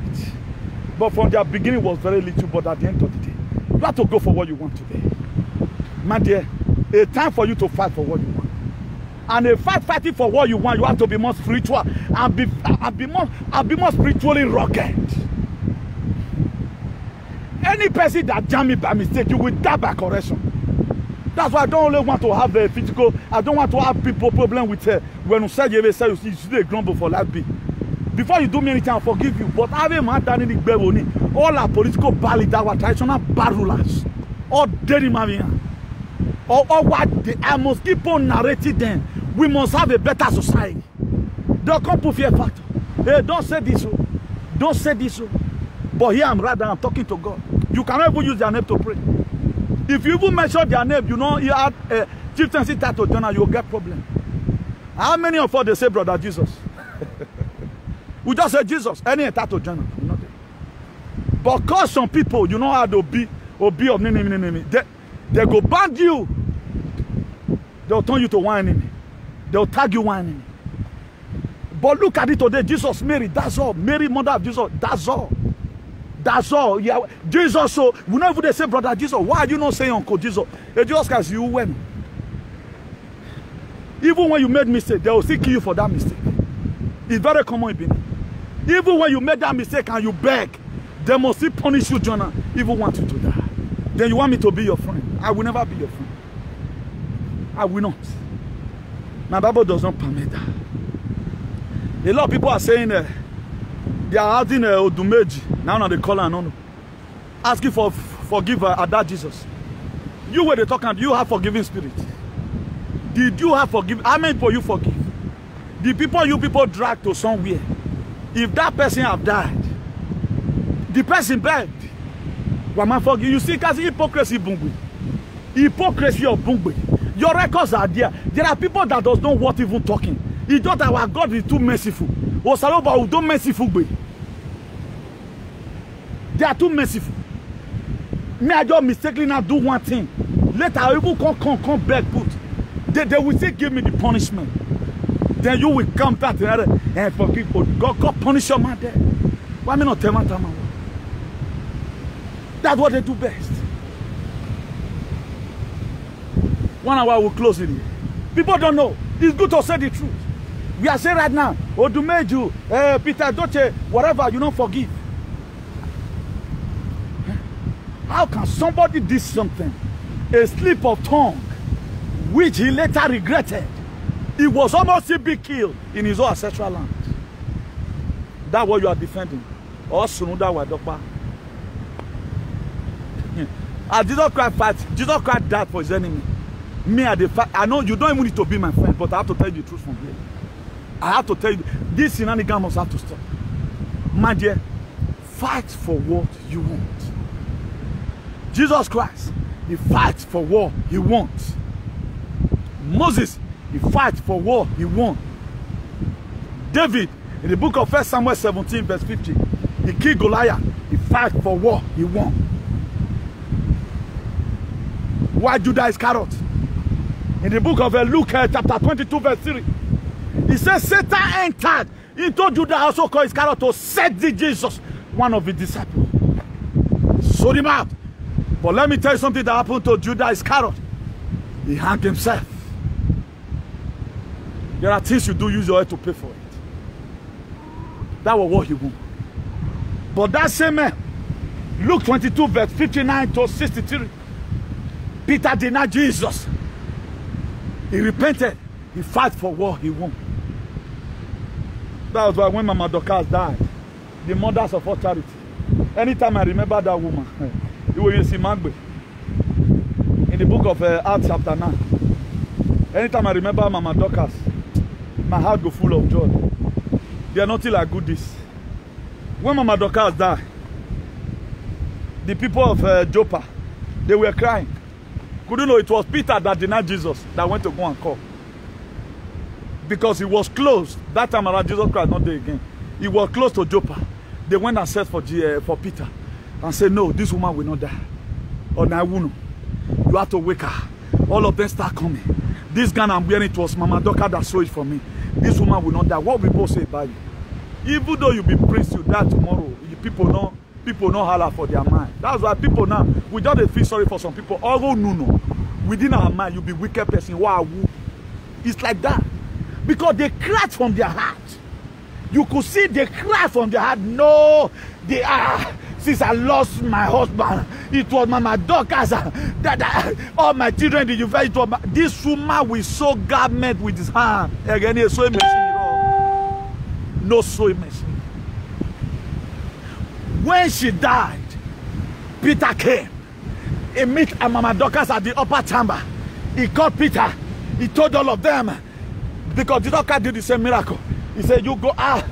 But from their beginning was very little, but at the end of the day, you have to go for what you want today. My dear, a time for you to fight for what you want. And a fighting for what you want, you have to be more spiritual and be more spiritually rugged. Any person that jam me by mistake, you will die by correction. That's why I don't only want to have a physical, I don't want to have people problem with when you say you see a grumble for life be. Before you do me anything, I'll forgive you. But I haven't done any gbewoni. All our political bad our traditional bad rulers. All dirty man. Or what they, I must keep on narrating them. We must have a better society. Don't come put fear factor. Hey, don't say this. Don't say this. But here I'm talking to God. You cannot even use their name to pray. If you even mention their name, you know you have a chieftaincy title journal, you'll get problem. How many of us they say brother Jesus? We just say Jesus, any title journal. But because some people, you know how to be of name. They go ban you. They'll turn you to one enemy. They'll tag you one enemy. But look at it today. Jesus, Mary, that's all. Mary, mother of Jesus, that's all. That's all. Yeah. Jesus, so whenever they say brother Jesus, why are you not saying Uncle Jesus? Jesus Christ, you win. Even when you made mistake, they will still kill you for that mistake. It's very common in Benin. Even when you made that mistake and you beg, they must still punish you, Jonah, even want you to die. Then you want me to be your friend. I will never be your friend. I will not. My Bible does not permit that. A lot of people are saying they are adding Odumeji. Now they call her no. Asking for forgive that Jesus. You were the talking, you have forgiving spirit. Did you have forgive? How many people you forgive? The people you people drag to somewhere. If that person have died, the person begged. You see, because hypocrisy bungwe. Hypocrisy of bungwe. Your records are there. There are people that does not want even talking. It's just that our God is too merciful. Osaloba who don't merciful be. They are too merciful. Me, I just mistakenly now do one thing. Later I will come back put. They will still give me the punishment. Then you will come back and forgive. God punish your man there. Why me not tell my time? That's what they do best. 1 hour will close it. People don't know. It's good to say the truth. We are saying right now, Odumeju, Peter Doche, whatever, you don't forgive. How can somebody do something? A slip of tongue, which he later regretted. He was almost a big kill in his own ancestral land. That's what you are defending. Or Sunuda Wadokpa. As Jesus Christ fight, Jesus Christ died for his enemy. Me at the fact, I know you don't even need to be my friend, but I have to tell you the truth from here. I have to tell you, this shenanigan must have to stop. My dear, fight for what you want. Jesus Christ, he fights for what he wants. Moses, he fights for what he wants. David, in the book of 1 Samuel 17, verse 50, he killed Goliath. He fights for what he wants. Why Judas Iscariot? In the book of Luke, chapter 22, verse 3, he says Satan entered into Judas, also called Iscariot, to set the Jesus, one of his disciples. Sold him out. But let me tell you something that happened to Judas Iscariot. He hanged himself. There are things you do use your head to pay for it. That was what he wanted. But that same man, Luke 22, verse 59 to 63, Peter denied Jesus. He repented. He fought for what he wanted. That was why when Mama Dorcas died, the mothers of all charity, Anytime I remember that woman, you will see Magbe. In the book of Acts chapter 9. Anytime I remember Mama Dorcas, my heart go full of joy. They are nothing like goodies. When Mama Dorcas died, the people of Joppa, they were crying. Couldn't know it was Peter that denied Jesus that went to go and call. Because he was close. That time around, Jesus Christ not there again. He was close to Joppa. They went and searched for Peter and said, no, this woman will not die. Or Nawuno, you have to wake her. All of them start coming. This gun I'm wearing, it was Mama Dorcas that saw it for me. This woman will not die. What will people say about you? Even though you be prince, you die tomorrow. People know holler for their mind. That's why people now, we just feel sorry for some people. Although no. Within our mind, you be wicked person. Wow. It's like that. Because they cried from their heart. You could see they cry from their heart. No, they are. Since I lost my husband, it was Mama Dorcas all my children did you find it was this woman with sew garment with his hand. Again, a sewing machine. No sewing machine. When she died, Peter came. He met Mama Dorcas at the upper chamber. He called Peter. He told all of them, because the Dorcas did the same miracle. He said, you go out.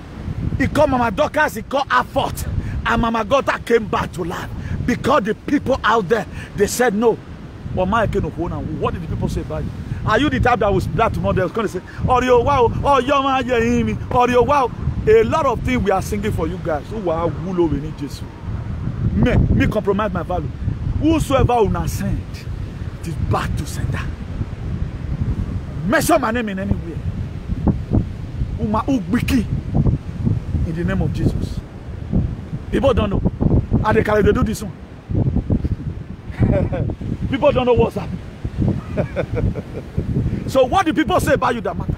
He called Mama Dorcas, he called her forth. And Mama Dorcas came back to life. Because the people out there, they said no. What did the people say about you? Are you the type that was that tomorrow? They was going to say, oh, wow, oh, your man, you oh, wow. A lot of things we are singing for you guys. Who are wool over in Jesus? Me compromise my value. Whosoever will not send, it is back to sender. Mention my name in anywhere. In the name of Jesus. People don't know. And they can do this one. People don't know what's happening. So what do people say about you that matter?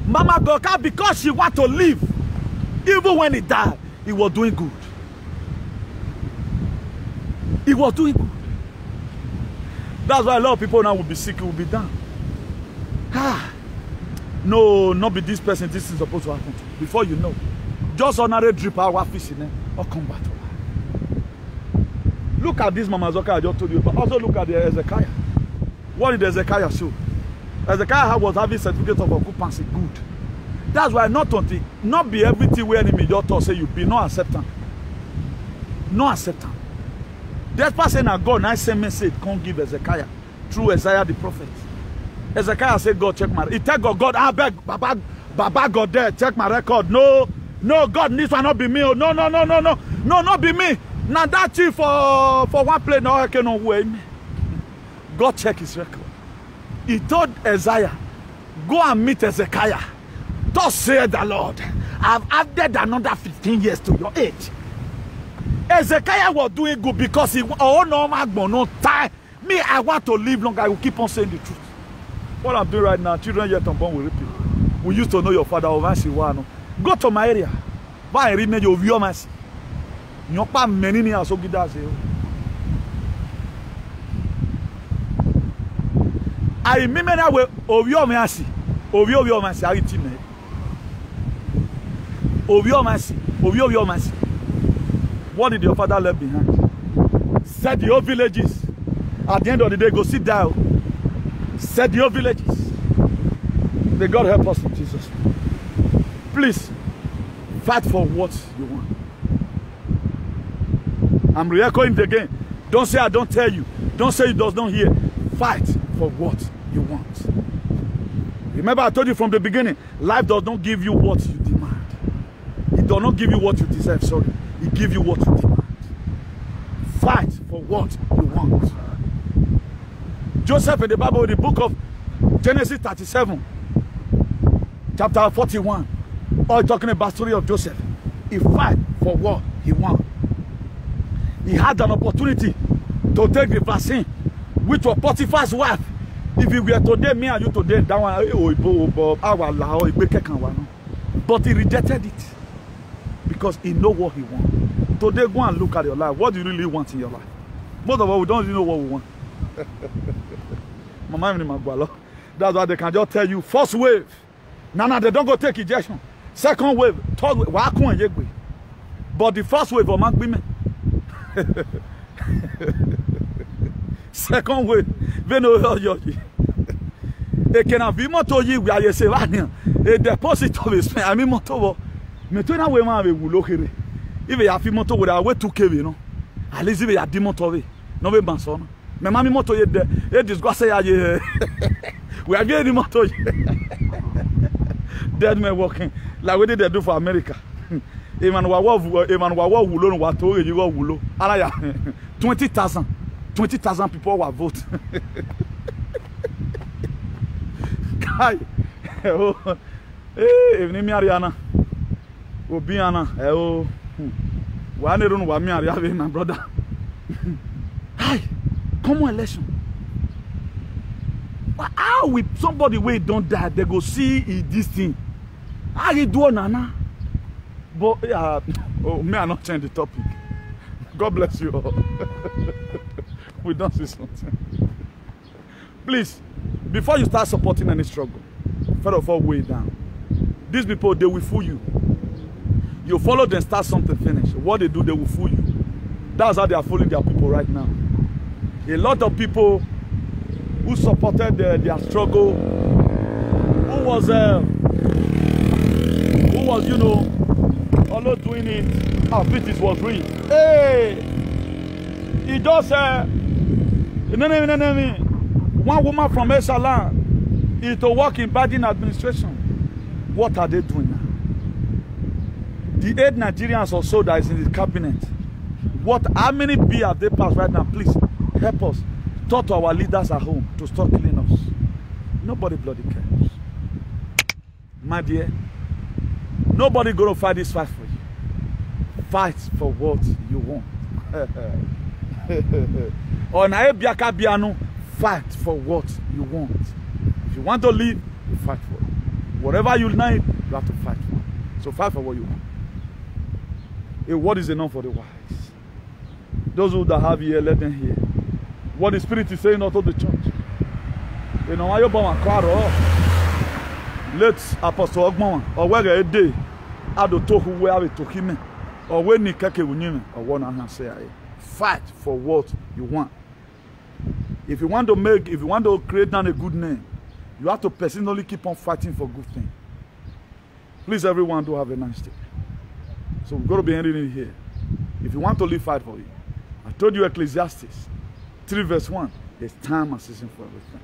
Mama Dorcas, because she want to live, even when he died, he was doing good. He was doing good. That's why a lot of people now will be sick, will be down. No, not be this person, this is supposed to happen to. Before you know, just ordinary drip our fish in there, or come back to life. Look at this Mama Dorcas I just told you, but also look at the Hezekiah. What did Hezekiah show? Hezekiah was having certificate of occupancy, good. That's why not be everything where enemy just talk say you be, no acceptance. No acceptance. Despite saying that God, nice same message, can't give Hezekiah through Isaiah the prophet. Hezekiah said, God, check my record. He tell God, I beg, Baba God there, check my record. No, God, this will not be me. No, not be me. Now that chief for one play, no, I cannot wait. God check his record. He told Isaiah, go and meet Hezekiah. Thus said the Lord, I've added another 15 years to your age. Hezekiah was doing good because he, no time. Me, I want to live long. I will keep on saying the truth. What I'm doing right now, children yet unborn will repeat. We used to know your father over Shiwano. Go to my area. Buy a remedy of your mercy. You're not many so good as you. I remember that way of your mercy. Of your mercy. I remember. Of your mercy. Of your mercy. What did your father leave behind? Said the whole villages. At the end of the day, go sit down. Said the whole villages. May God help us in Jesus. Please, fight for what you want. I'm re-echoing it again. Don't say I don't tell you. Don't say you does not hear. Fight for what you want. Remember I told you from the beginning, life does not give you what you demand. It does not give you what you deserve, sorry. It gives you what you demand. Fight for what you want. Joseph in the Bible, the book of Genesis 37, chapter 41, all talking about the story of Joseph. He fight for what he wants. He had an opportunity to take the vaccine, which was Potiphar's wife. If you were today, me and you today, that one, but he rejected it because he knows what he wants. Today, go and look at your life. What do you really want in your life? Most of us, we don't really know what we want. That's why they can just tell you first wave. Now they don't go take injection. Second wave, third wave. But the first wave of women. Second wave, e can have moto yi we are saying a deposit of his I mean moto me to na we ma be wulo kere if you have moto we are we 2k no at least if you have moto we no be ban so no me ma mi moto ye de e discuss ya ye we are getting moto dead men working like we did they do for America. Emmanuel wulo no wa to ye go wulo ara ya 20,000 people were vote. Kai, oh, even me Ariana, Obiana, oh, one run wa me Ariana, my brother. Hi, come on election. How with somebody wait don't die, they go see this thing. How you do Nana? But oh, me I not change the topic. God bless you all. We don't see something. Please, before you start supporting any struggle, first of all, weigh down. These people, they will fool you. You follow them, start something, finish. What they do, they will fool you. That's how they are fooling their people right now. A lot of people who supported their struggle, who was, you know, although doing it, our business was real. Hey! He just one woman from Eshaland is to work in Biden administration. What are they doing now? The 8 Nigerians or so that is in the cabinet. How many bills have they passed right now? Please help us. Talk to our leaders at home to stop killing us. Nobody bloody cares. My dear, nobody gonna fight this fight for you. Fight for what you want. On Biaka Biano, fight for what you want. If you want to live, you fight for it. Whatever you need, you have to fight for it. So fight for what you want. A word is enough for the wise. Those who that have ear, let them hear. What the Spirit is saying unto the church. You know, I let Apostle Ogman or where a day add to who we have to him or when you kake unyime or one and say fight for what you want. If you want to create down a good name, you have to personally keep on fighting for good things. Please, everyone, do have a nice day. So we've got to be ending it here. If you want to live, fight for it. I told you Ecclesiastes 3 verse 1. There's time and season for everything.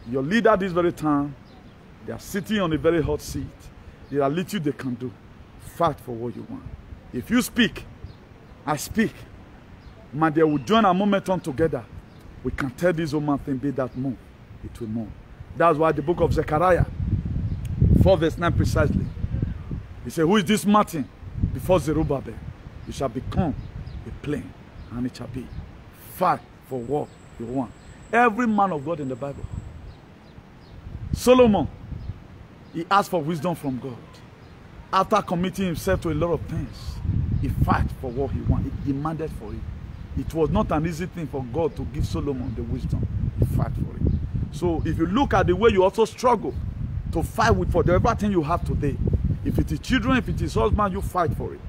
Your leader this very time, they are sitting on a very hot seat. There are little they can do. Fight for what you want. If you speak, I speak. Man, they will join our momentum together. We can tell this woman thing be that move. It will move. That's why the book of Zechariah 4 verse 9 precisely. He said, who is this mountain? Before Zerubbabel, it shall become a plain, and it shall be. Fight for what you want. Every man of God in the Bible. Solomon, he asked for wisdom from God. After committing himself to a lot of things, he fought for what he wanted. He demanded for it. It was not an easy thing for God to give Solomon the wisdom. He fought for it. So if you look at the way you also struggle to fight for everything you have today, if it is children, if it is husband, you fight for it.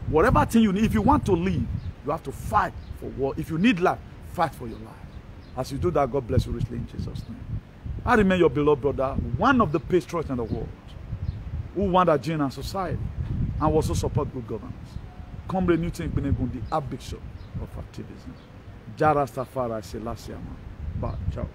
Whatever thing you need, if you want to live, you have to fight for what. If you need life, fight for your life. As you do that, God bless you richly in Jesus' name. I remain your beloved brother, one of the patriots in the world, who want a genuine society and also support good governance. Comrade Newton Benegun, the Archbishop of activism. Jara Safara Selassie. Bye. Ciao.